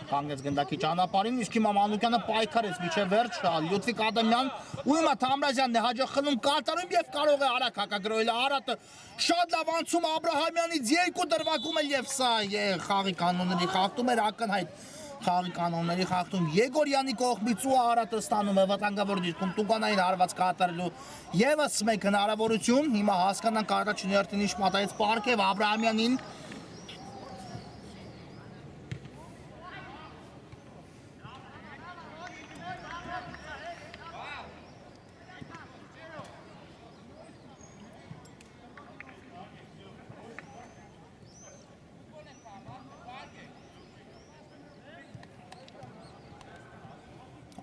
կանգնեց գնդակի ճանապարհին, իսկ հիմա Մանուկյանը պայքարեց մինչև վերջ, Լյուդվիգ Ադամյան ու հիմա Թամրազյանն է հաջող խլում կատարում եւ կարող է արագ հակագրոյել Արատը շատ լավ անցում Աբրահամյանից 2 դրվագում է եւ սա խաղի կանոնների խախտում էր ակնհայտ խաղի կանոնների խախտում Եգորյանի կողմից ու Արատը ստանում է վտանգավոր դիրքում Տուգանային հարված կատարելու եւս մեկ հնարավորություն հիմա հասկանանք առաջին հերթին ինչ մատայեց Պարքև Աբրահամյանին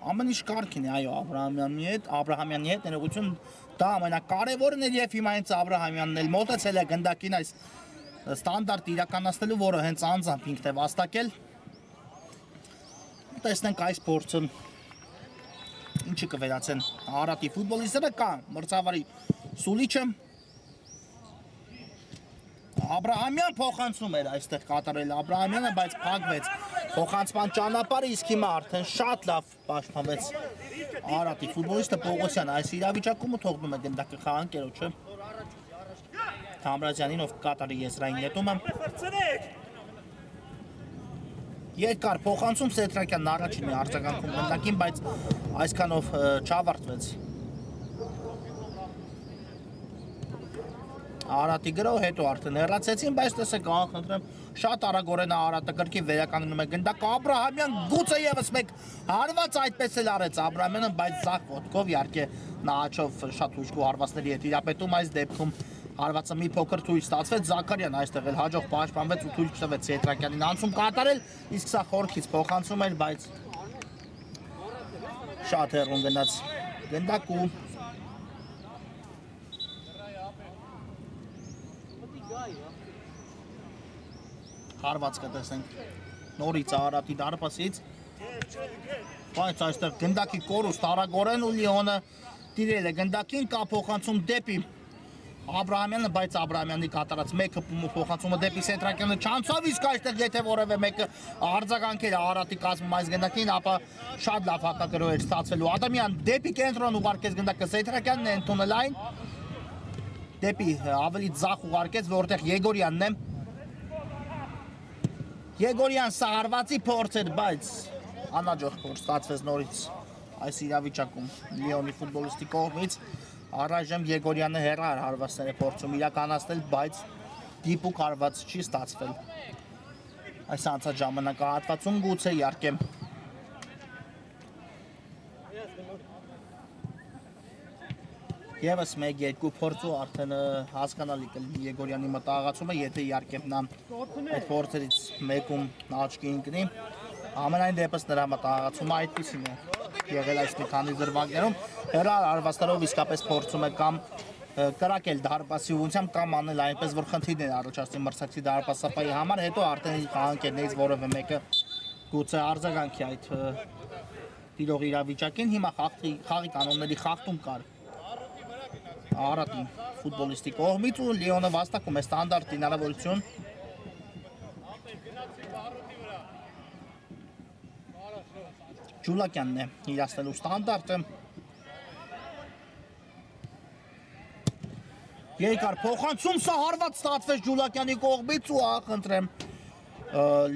Ամեն ինչ կարգին է, այո, Աբրահամյանի հետ ներողություն դա ամենակարևորն էր եւ հիմա հենց Աբրահամյանն էլ մոտեցել է գնդակին այս ստանդարտ իրականացնելու, որը հենց անձամբ ինքն է վաստակել։ Տեսնենք այս փորձը ինչի կվերացեն Արատի ֆուտբոլիստները կա մրցավարի Սուլիչը Աբրահամյան փոխանցում էր այստեղ կատարել Աբրահամյանը, բայց փակվեց փոխանցման ճանապարհը, իսկ հիմա արդեն շատ լավ պաշտպանվեց Արատի ֆուտբոլիստը Պողոսյանը այս իրավիճակում ու թողնում է գնդակը խաղանկերոջը Թամրազյանին, ով կատարի եզրային նետումը երկար փոխանցում Սեդրակյանն առաջինն է արձագանքում գնդակին, բայց այսքանով չավարտվեց Արատի գրով հետո արդեն հեռացեցին, բայց տեսեք, խնդրեմ, շատ արագորեն Արատը կրկին վերականգնում է գնդակը Աբրահամյան գուցե եւս մեկ հարված այդպես էլ արեց Աբրահամյանը, բայց ձախ ոտքով իհարկե նա աչով շատ ուժգու հարվածների հետ իրապետում այս դեպքում հարվածը մի փոքր թույլ ստացվեց Զաքարյան այստեղ էլ հաջող պաշտպանվեց ու թույլ չտվեց Սեդրակյանին անցում կատարել, իսկ սա խորքից փոխանցում էր, բայց շատ հեռուն գնաց գնդակու Հարված կտեսենք նորից Արատի դարպասից բայց այստեղ գնդակի կորուստ արագորեն ու Լիոնը տիրել է գնդակին կա փոխանցում դեպի Աբրահամյանը, բայց Աբրահամյանի կատարած մեկը փոխանցումը դեպի Սեդրակյանը չանցավ, իսկ այստեղ եթե որևէ մեկը արձագանքել Արատի կազմում այս գնդակին, ապա շատ լավ հակակրոյ էր ստացվելու Ադամյան դեպի կենտրոն ուղարկեց գնդակը Սեդրակյանն է ընդունել այն դեպի ավելի ձախ ուղարկեց, որտեղ Եգորյանն է Եգորյան սա հարվածի փորձ էր, բայց անհաջող փորձ ստացվեց նորից այս իրավիճակում Լիոնի ֆուտբոլիստի կողմից առայժմ Եգորյանը հեռար հարվածները փորձում իրականացնել, բայց դիպուկ հարված չի ստացվել այս անցած ժամանակահատվածում գուցե իհարկե Եվս 1-2 փորձու արդեն հասկանալի կլինի Եգորյանի մտահղացումը, եթե իհարկե նա այդ փորձերից մեկում աչքի ընկնի, ամենայն դեպս նրա մտահղացումը այդպիսին է եղել այս մի քանի դրվագներում, հեռար հարվածներով իսկապես փորձում է կամ կրակել դարպասի ուղղությամբ կամ անել այնպես, որ խնդիրներ առաջացնի մրցակցի դարպասապայի համար, հետո արդեն խաղանկերներից որևէ մեկը գուցե արձագանքի այդ տիրող իրավիճակին, հիմա խաղի կանոնների խախտում կար Արատի ֆուտբոլիստի կողմից ու Լիոնը վաստակում է ստանդարտ հնարավորություն Ջուլակյանն է իրացնելու ստանդարտը Երկար փոխանցում սա հարված ստացվեց Ջուլակյանի կողմից ու խնդրեմ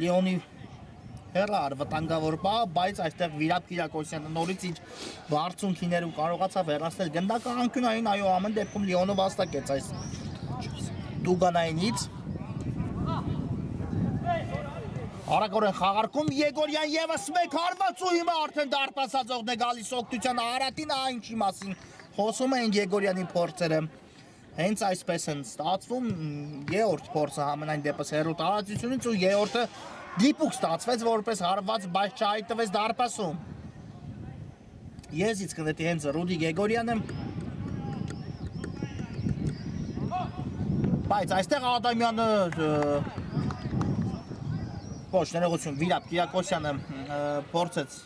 Լիոնի հեռար վտանգավոր բա, բայց այստեղ Վիրապ Կիրակոսյանը նորից իր բարձունքիներում կարողացավ հեռացնել գնդակը անկյունային, այո, ամեն դեպքում Լիոնը վաստակեց այս Տուգանայինից Արագորեն խաղարկում Եգորյան եւս մեկ հարված ու հիմա արդեն դարպասածողն է գալիս օգնության Արատին, ինչի մասին խոսում են Եգորյանի փորձերը Հենց այսպես են ստացվում երրորդ փորձը ամենայն դեպս հեռու տարածությունից ու երրորդը դիպուկ ստացվեց որպես հարված, բայց չհայտնվեց դարպասում։ Եզից կնետի հենց Ռուդի Գեգորյանը։ Բայց այստեղ Ադամյանը ոչ ներողություն Վիրապ Կիրակոսյանը փորձեց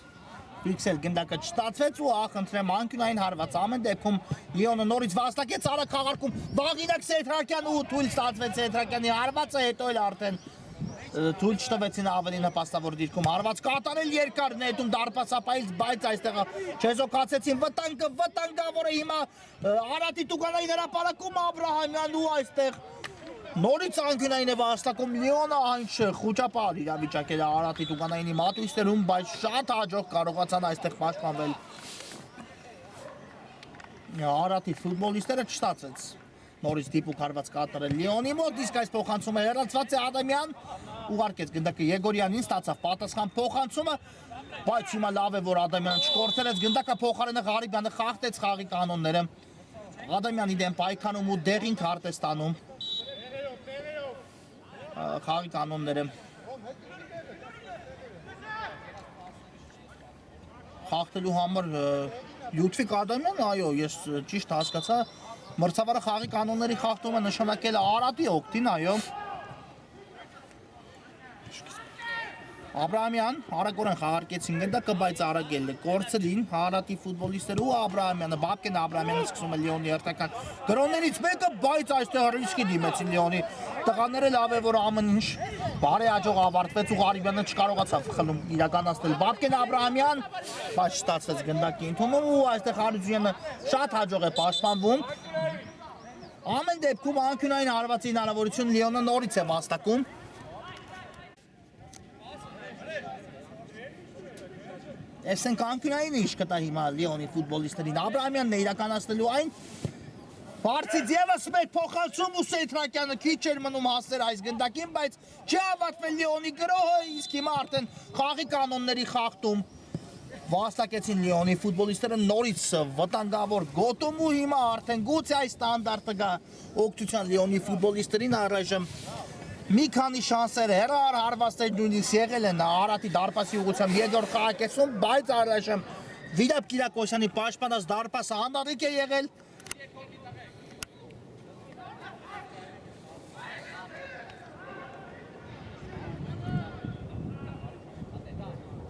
Բրիքսել գնդակը չստացվեց ու ախնդրեմ անկյունային հարված ամեն դեպքում Լիոնը նորից վաստակեց արագ խաղարկում Վաղինակ Սեթրակյան ու թույլ ստացվեց Սեթրակյանի հարվածը հետո էլ արդեն թույլ չտվեցին ավելի նպաստավոր դիրքում հարված կատարել երկար նետում դարպասապայից բայց այստեղ չեզոքացեցին վտանգավոր է հիմա Արարատի Տուգանային հրապարակում Աբրահամյան ու այստեղ նորից անկյունային է վաստակում Լիոնը այնչ խոճապահար իրավիճակել է Արարատի Տուգանայինի մատույցներում բայց շատ հաջող կարողացան այստեղ պաշտպանվել Արարատի ֆուտբոլիստները չստացվեց նորից դիպուկ հարված կատարել Լիոնի մոտ իսկ այս փոխանցումը հեռացված է Ադամյան ուղարկեց գնդակը Եգորյանին ստացավ պատասխան փոխանցումը բայց հիմա լավ է որ Ադամյանը չկորցրեց գնդակը փոխարենը Ղարիբյանը խախտեց խաղի կանոնները Ադամյանի դեմ պայքանում ու դեղին քարտ է ստանում խաղի կանոնները խախտելու համար Լյուդվիգ Ադամյան այո ես ճիշտ հասկացա մրցավարը խաղի կանոնների խախտումը նշանակել է Արարատի օգտին այո Աբրահամյան արագորեն խաղարկեցին գնդակը բայց արագել է կորցրին Արարատի ֆուտբոլիստները ու Աբրահամյանը Բաբկեն Աբրահամյանը սկսում է Լիոնի հերթական գրոններից մեկը բայց այստեղ ռիսկի դիմեցին Լիոնի տղաները լավ է որ ամեն ինչ բարեհաջող ավարտվեց ու Ղարիբյանը չկարողացավ խլում իրականացնել Բաբկեն Աբրահամյան բայց չստացվեց գնդակի ընդունում ու այստեղ Հարությունյանը շատ հաջող է պաշտպանվում ամեն դեպքում անկյունային հարվածի հնարավորություն Լիոնը նորից է վաստակում Էսենք անկյունային ինչ կտա հիմա Լիոնի ֆուտբոլիստերին Աբրահամյանն է իրականացնելու այն Բարձից ևս մեկ փոխանցում ու Սեթրակյանը քիչ էր մնում հասներ այս գնդակին բայց չի ավարտվել Լիոնի գրոհը իսկ հիմա արդեն խաղի կանոնների խախտում վաստակեցին Լիոնի ֆուտբոլիստերը նորից վտանգավոր գոտում ու հիմա արդեն գուցե այս ստանդարտը գա օգնության Լիոնի ֆուտբոլիստերին առայժմ մի քանի շանսեր հեռար հարվածներ նույնիսկ եղել են Արարատի դարպասի ուղղությամբ երկրորդ խաղակեսում բայց առայժմ Վիրապ Կիրակոսյանի պաշտպանած դարպասը անառիկ է եղել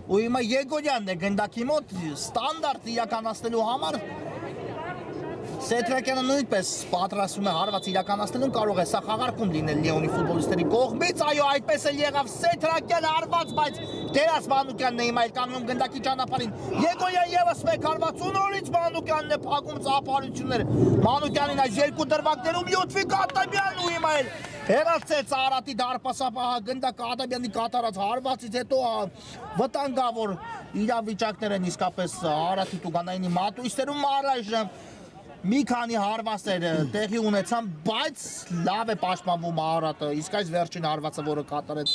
ու հիմա Եգորյանն է գնդակի մոտ ստանդարտ իրականացնելու համար Սեթրակյանը նույնպես պատրաստվում է հարված իրականացնելուն կարող է սա խաղարկում լինել Լիոնի ֆուտբոլիստերի կողմից այո այդպես էլ եղավ Սեթրակյանը հարված բայց Տերաս Մանուկյանն է հիմա էլ կանգնում գնդակի ճանապարհին Եգորյան ևս մեկ հարված ու նորից Մանուկյանն է փակում ծափարությունները Մանուկյանին այս երկու դրվագներում Լյուդվիգ Ադամյանն ու հիմա էլ հեռացեց Արարատի դարպասապահը գնդակը Ադամյանի կատարած հարվածից հետո վտանգավոր իրավիճակներ են իսկապես Արարատի Տուգանայինի մատույցներում առայժմ մի քանի հարվածներ տեղի ունեցան, բայց լավ է պաշտպանվում Արարատը, իսկ այս վերջին հարվածը, որը կատարեց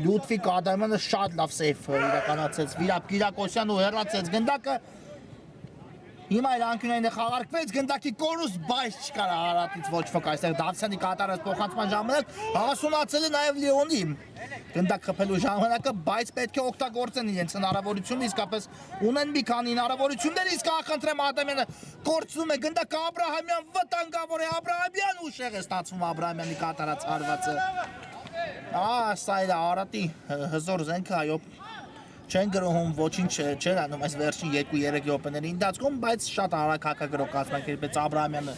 Լյուդվիգ Ադամյանը շատ լավ սեյվ իրականացրեց Վիրապ Կիրակոսյանը ու հեռացեց գնդակը Հիմա էլ անկյունային խաղարկվեց գնդակի կորուստ, բայց չկար Արարատից ոչ ոք այստեղ Դավթյանի կատարած փոխանցման ժամանակ հասունացել է նաև Լիոնի գնդակ խփելու ժամանակը, բայց պետք է օգտագործեն իրենց հնարավորությունը, իսկապես ունեն մի քանի հնարավորություններ, իսկ ախնդրեմ Ադամյանը կորցնում է գնդակը Աբրահամյան վտանգավոր է Աբրահամյան ուշեղ է ստացվում Աբրահամյանի կատարած հարվածը Սա էլ Արարատի հզոր զենքը, այո Չեն գրոհում ոչինչ չեր անում այս վերջին 2-3 րոպեների ընթացքում, բայց շատ արագ հակագրող կազմակերպեց Աբրահամյանը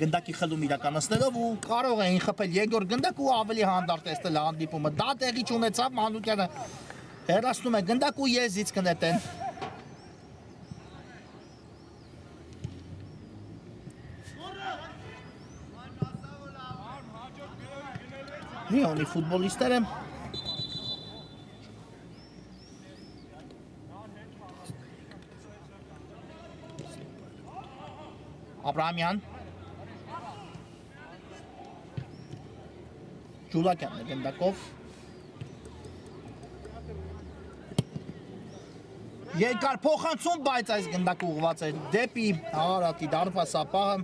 գնդակի խլում իրականացնելով ու կարող էին խփել երկրորդ գնդակ ու ավելի հանդարտ տեսնել հանդիպումը։ Դա տեղի չունեցավ, Մանուկյանը հեռացնում է գնդակ ու եզից կնետեն։ Լիոնի ֆուտբոլիստները Աբրահամյան Ջուլակյանն է գնդակով երկար փոխանցում, բայց այս գնդակը ուղղված է դեպի Արարատի դարպասապահը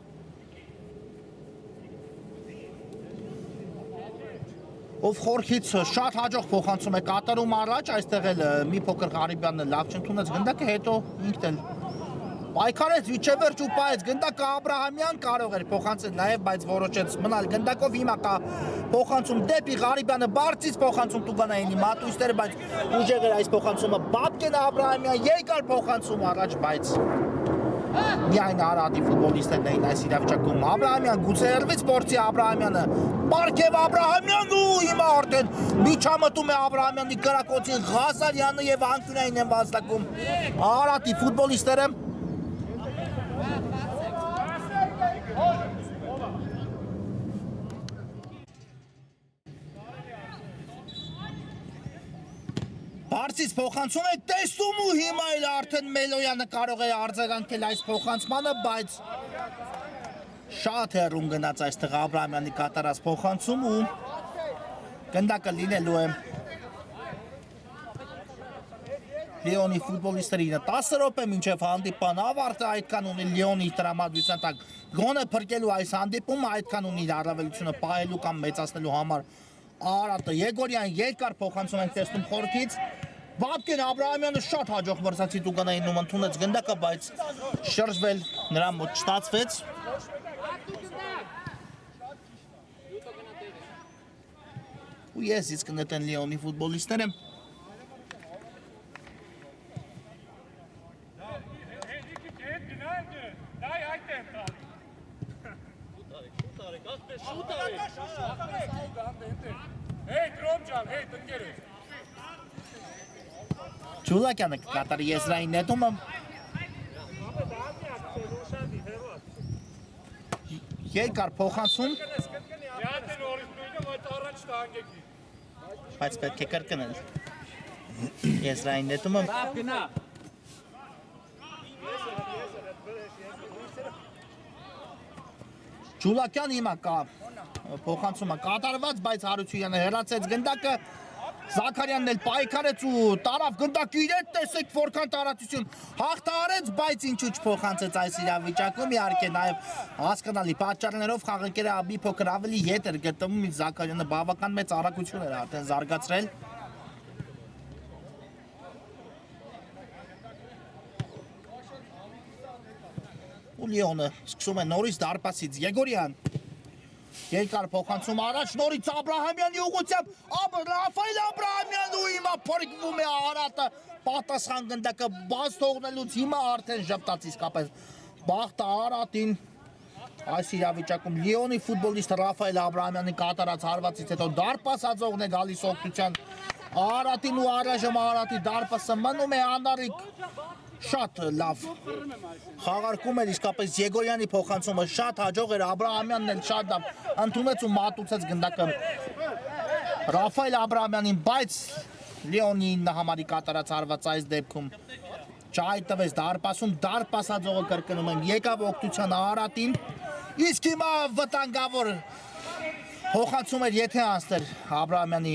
ով խորքից շատ հաջող փոխանցում է կատարում առաջ, այստեղ էլ մի փոքր Ղարիբյանը լավ չընդունեց գնդակը, հետո ինքն էլ Պայքարեց վիճևերջ ու պայեց, գնդակը Աբրահամյան կարող էր փոխանցել նաև, բայց որոշեց մնալ գնդակով, հիմա կա փոխանցում դեպի Ղարիբյանը, բարձից փոխանցում Տուգանայինի Մատույցները, բայց ուժեղ էր այս փոխանցումը Բաբկեն Աբրահամյան, երկար փոխանցում առաջ, բայց միայն Արարատի ֆուտբոլիստներն էին այս իրավիճակում։ Աբրահամյան գուցե հեռվից փորձի Աբրահամյանը, Պարքև Աբրահամյանն ու հիմա արդեն միջամտում է Աբրահամյանի կրակոցին Ղազարյանը եւ Անկյունային են վաստակում Արարատի ֆուտբոլիստները։ Բարձից փոխանցում է տեսնում ու հիմա էլ արդեն Մելոյանը կարող է արձագանքել այս փոխանցմանը, բայց շատ հեռուն գնաց այստեղ Աբրահամյանի կատարած փոխանցում ու գնդակը լինելու է Լիոնի ֆուտբոլիստերին 10 րոպե մինչև հանդիպան ավարտը, այդքան ունի Լիոնի տրամադրության տակ գոնե փրկելու այս հանդիպումը, այդքան ունի առավելությունը պահելու կամ մեծացնելու համար Արարատը Եգորյան երկար փոխանցում ենք տեսնում խորքից Բաբկեն Աբրահամյանը շատ հաջող մրցակցի Տուգանայինում ընդունեց գնդակը, բայց շրջվել նրա մոտ չստացվեց։ Ու ես իսկ կնետեն Լիոնի ֆուտբոլիստները։ Ջուլակյանը կկատարի եզրային նետումը երկար փոխանցում բայց պետք է կրկնել եզրային նետումը Ջուլակյանը հիմա կա փոխանցումը կատարված, բայց Հարությունյանը հեռացեց գնդակը Զաքարյանն էլ պայքարեց ու տարավ գնդակի իրեն, տեսեք որքան տարածություն հաղթահարեց, բայց ինչու չփոխանցեց այս իրավիճակում, իհարկե նաև հասկանալի պատճառներով խաղընկերը մի փոքր ավելի ետ էր գտնվում, իսկ Զաքարյանը բավական մեծ արագություն էր արդեն զարգացրել։ Ու Լիոնը սկսում է նորից դարպասից Եգորյան երկար փոխանցում առաջ նորից Աբրահամյանի ուղղությամբ Ռաֆայել Աբրահամյանն ու հիմա փրկվում է Արարատը պատասխան գնդակը բաց թողնելուց հիմա արդեն ժպտաց իսկապես բախտը Արարատին այս իրավիճակում Լիոնի ֆուտբոլիստ Ռաֆայել Աբրահամյանի կատարած հարվածից հետո դարպասածողն է գալիս օգնության Արարատին ու առայժմ Արարատի դարպասը մնում է անարիք շատ լավ խաղարկում էր իսկապես Եգորյանի փոխանցումը շատ հաջող էր Աբրահամյանն էլ շատ լավ ընդունեց ու մատուցեց գնդակը Ռաֆայել Աբրահամյանին, բայց Լիոնի նահամարի կատարած հարված այս դեպքում չհայտնվեց դարպասում, դարպասածողը կրկնում եմ եկավ օգնության Արարատին, իսկ հիմա վտանգավոր փոխանցում էր եթե անցներ Աբրահամյանի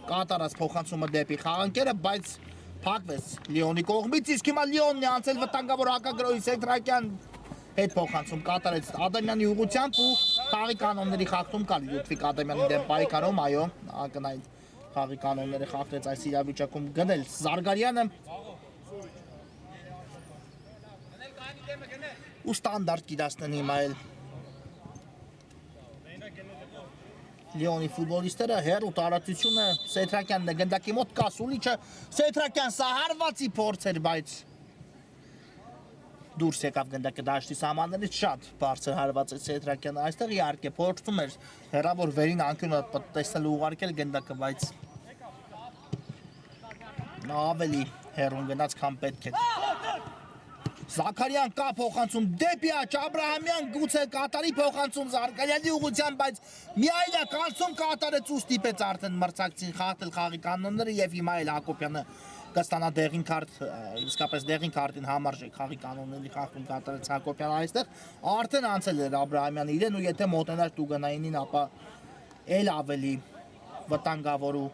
կատարած փոխանցումը դեպի խաղանկերը, բայց փակվեց Լիոնի կողմից, իսկ հիմա Լիոնն է անցել վտանգավոր հակագրոհի Սեդրակյան հետ փոխանցում կատարեց Ադամյանի ուղղությամբ ու խաղի կանոնների խախտում կար Լյուդվիգ Ադամյանի դեմ պայքարում, այո, ակնհայտ խաղի կանոնները խախտեց այս իրավիճակում գնել Զարգարյանը ու ստանդարտ կիրացնեն հիմա էլ Լիոնի ֆուտբոլիստերը հեռու տարածությունը Սեդրակյանն է գնդակի մոտ կա Սուլիչը Սեդրակյան սա հարվածի փորձ էր, բայց դուրս եկավ գնդակը դաշտի սահմաններից շատ բարձր հարված է Սեդրակյանը այստեղ իհարկե փորձում էր հեռավոր վերին անկյունը տեսնելու ուղարկել գնդակը, բայց նա ավելի հեռուն գնաց, քան պետք է Զաքարյան կա փոխանցում դեպի աջ Աբրահամյան գուցե կատարի փոխանցում Զարգարյանի ուղղությամբ, բայց միայնակ անցում կատարեց ու ստիպեց արդեն մրցակցին խախտել խաղի կանոնները եւ հիմա էլ Հակոբյանը կստանա դեղին քարտ, իսկապես դեղին քարտին համարժեք խաղի կանոնների խախտում կատարեց Հակոբյանը այստեղ արդեն անցել էր Աբրահամյանը իրեն ու եթե մոտենար Տուգանայինին, ապա էլ ավելի վտանգավոր ու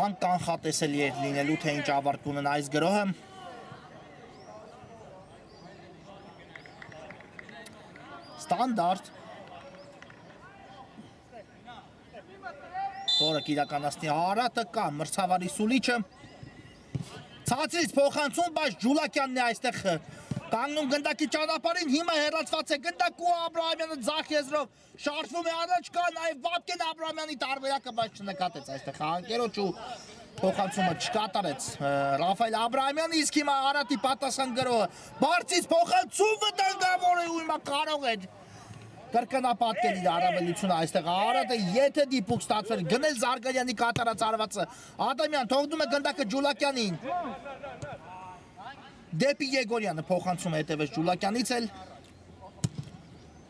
անկանխատեսելի է լինելու թե ինչ ավարտ կունենա այս գրոհը Ստանդարտ որը կիրականացնի Արարատը կա մրցավարի Սուլիչը Ցածրից փոխանցում, բայց Ջուլակյանն է այստեղ կանգնում գնդակի ճանապարհին, հիմա հեռացված է գնդակու Աբրահամյանը ձախ եզրով շարժվում է առաջ կա, նաև Վապկեն Աբրահամյանի տարբերակը, բայց չնկատեց այստեղ անկերոջ ու փոխանցումը չկատարեց Ռաֆայել Աբրահամյանը, իսկ հիմա Արարատի պատասխան գրողը բարձից փոխանցում վտանգավոր է ու հիմա կարող է կրկնապատկել իր առավելությունը այստեղ Արարատը եթե դիպուկ ստացվեր գնել Զարգարյանի կատարած արվածը Ադամյան թողնում է գնդակը Ջուլակյանին դեպի Եգորյանը փոխանցում է հետևեց Ջուլակյանից էլ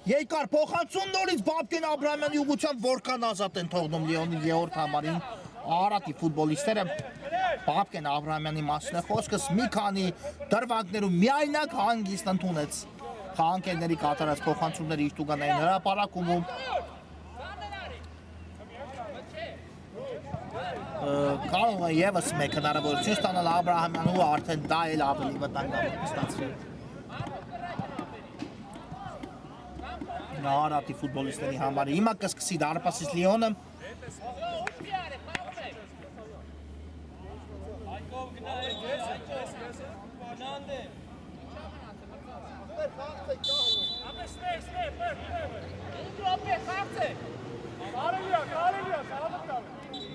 երկար փոխանցում նորից Վապկեն Աբրահամյանի ուղղությամբ որքան ազատ են թողնում Լեոնի Գեորգ համարին Արարատի ֆուտբոլիստները Վապկեն Աբրահամյանի մասին է խոսքս մի քանի դրվագներում միայնակ հանգիստ ընդունեց Խաղանկերների կատարած փոխանցումների իր տուգանային հրապարակումում կարող է ևս մեկ հնարավորություն ստանալ Աբրահամյանն ու արդեն դա էլ ավելի վտանգավոր կստացվի Արարատի ֆուտբոլիստների համար հիմա կսկսի դարպասից Լեոնը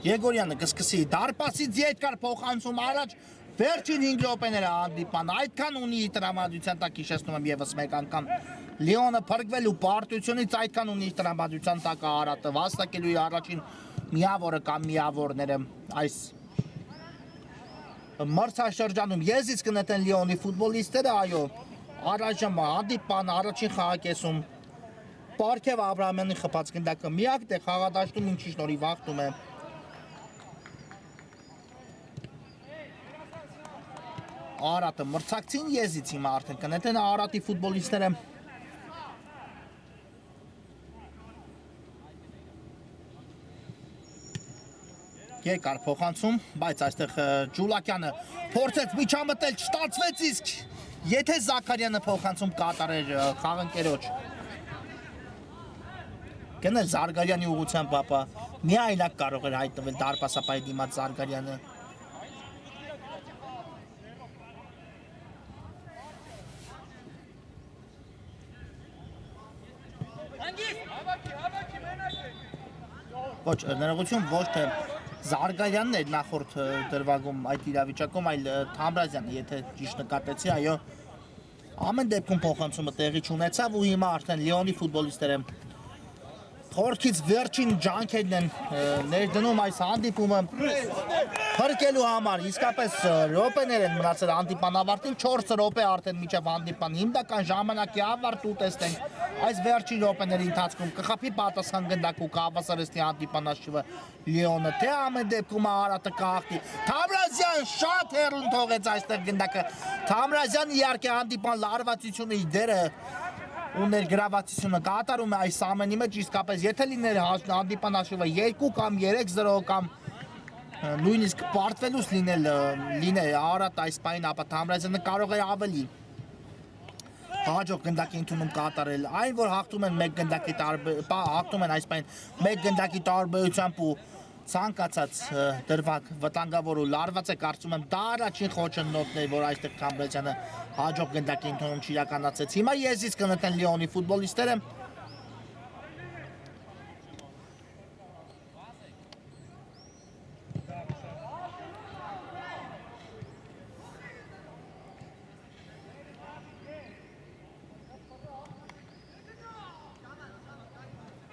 Եգորյանը կսկսի դարպասից երկար փոխանցում առաջ վերջին 5 րոպեները հանդիպան այդքան ունի տրամադրության տակ հիշեցնում եմ ևս մեկ անգամ Լեոնը փրկվելու պարտությունից այդքան ունի տրամադրության տակ Արարատը վաստակելու իր առաջին միավորը կամ միավորները այս մրցաշրջանում եզից կնետեն Լեոնի ֆուտբոլիստները այո Առայժմ հանդիպան առաջին խաղակեսում Պարքև Աբրահամյանի խփած գնդակը միակ տեղ խաղադաշտում ինչի շնորհիվ հաղթում է Արարատը մրցակցին եզից հիմա արդեն կնետեն Արարատի ֆուտբոլիստները Երկար փոխանցում, բայց այստեղ Ջուլակյանը փորձեց միջամտել, չստացվեց իսկ Եթե Զաքարյանը փոխանցում կատարեր խաղընկերոջ Գնել Զարգարյանի ուղղությամբ ապա միայնակ կարող էր հայտնվել դարպասապահի դիմաց Զարգարյանը Ոչ, ներողություն, ոչ թե Զարգարյանն էր նախորդ դրվագում այդ իրավիճակում, այլ Թամրազյանը, եթե ճիշտ նկատեցի, այո, ամեն դեպքում փոխանցումը տեղի չունեցավ ու հիմա արդեն Լեոնի ֆուտբոլիստները Խորքից վերջին ջանքերն են ներդնում այս հանդիպումը փրկելու համար, իսկապես րոպեներ են մնացել հանդիպան ավարտին, 4 րոպե արդեն մինչև հանդիպան հիմնական ժամանակի ավարտ ու տեսնենք այս վերջին րոպեների ընթացքում կխփի պատասխան գնդակ ու կհավասարեցնի հանդիպան աշխիվը Լեոնը, թե ամեն դեպքում Արարատը կհաղթի Թամրազյան շատ հեռուն թողեց այստեղ գնդակը Թամրազյանը իհարկե հանդիպան լարվածությունը իր դերը ու ներգրավվածությունը կատարում է այս ամենի մեջ իսկապես եթե լիներ հանդիպան աշխիվը 2 կամ 3-0 կամ նույնիսկ պարտվելուց լիներ Արարատ այս պահին ապա Թամրազյանը կարող էր ավելի հաջող գնդակի ընդունում կատարել այն որ հաղթում են մեկ գնդակի հաղթում են այս պահին մեկ գնդակի տարբերությամբ ու ցանկացած դրվագ վտանգավոր ու լարված է կարծում եմ դա առաջին խոչընդոտն էր որ այստեղ Թամրազյանը հաջող գնդակի ընդունում չիրականացեց հիմա եզից կնետեն Լեոնի ֆուտբոլիստները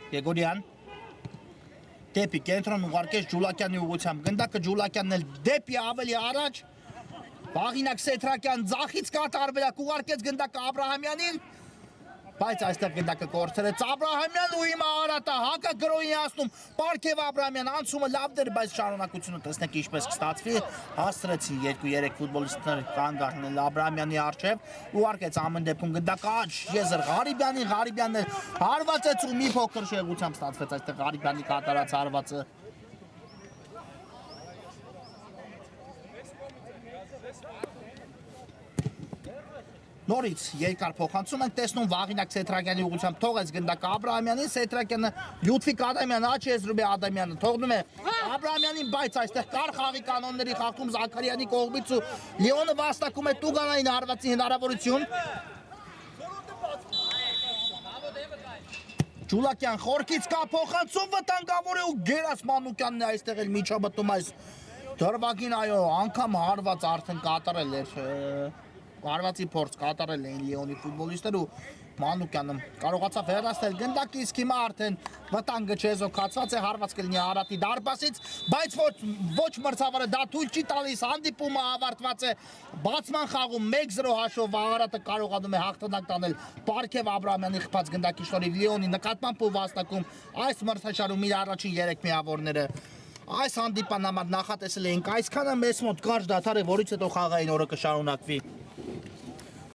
Եգորյան դեպի կենտրոն ուղարկեց Ջուլակյանի ուղղությամբ գնդակը Ջուլակյանն էլ դեպի ավելի առաջ Վաղինակ Սեթրակյան ձախից կատարբերակ ուղարկեց գնդակը Աբրահամյանին բայց այստեղ գնդակը կորցրեց Աբրահամյանն ու հիմա Արարատը հակը գրոհի հասնում Պարքև Աբրահամյան անցումը լավ դեր բայց շարունակությունը տեսնեք ինչպես կստացվի հասցրեցին 2-3 ֆուտբոլիստներ կանգ առնել Աբրահամյանի առջև ուղարկեց ամեն դեպքում գնդակը աջ եզր Ղարիբյանն հարվածեց ու մի փոքր շեղությամբ ստացվեց այստեղ Ղարիբյանի կատարած հարվածը Նորից երկար փոխանցում ենք տեսնում Վաղինակ Սեթրակյանի ուղղությամբ թողեց գնդակը Աբրահամյանին, Սեթրակյանը Լյուդվիգ Ադամյանը, Աչեզրուբի Ադամյանը թողնում է Աբրահամյանին, բայց այստեղ կար խաղի կանոնների խախտում Զաքարյանի կողմից ու Լեոնը վաստակում է Տուգանային հարվածի հնարավորություն։ Ջուլակյան խորքից կա փոխանցում վտանգավոր է ու Գերաս Մանուկյանն է այստեղ էլ միջամտում այս դրվագին, այո, անգամ հարված արդեն կատարել էր հարվածի փորձ կատարել էին Լիոնի ֆուտբոլիստները ու Մանուկյանը կարողացավ հեռացնել գնդակը, իսկ հիմա արդեն վտանգը չեզոքացված է, հարված կլինի Արարատի դարպասից, բայց ոչ մրցավարը դա թույլ չի տալիս, հանդիպումը ավարտված է բացման խաղում 1-0 հաշվով Արարատը կարողանում է հաղթանակ տանել Պարքև Աբրահամյանի խփած գնդակի շնորհիվ Լիոնի նկատմամբ ու վաստակում այս մրցաշարում իր առաջին 3 միավորները այս հանդիպան համար նախատեսել էինք այսքանը, մեզ մոտ կարճ դադար է, որից հետո խաղային օրը կշարունակվի։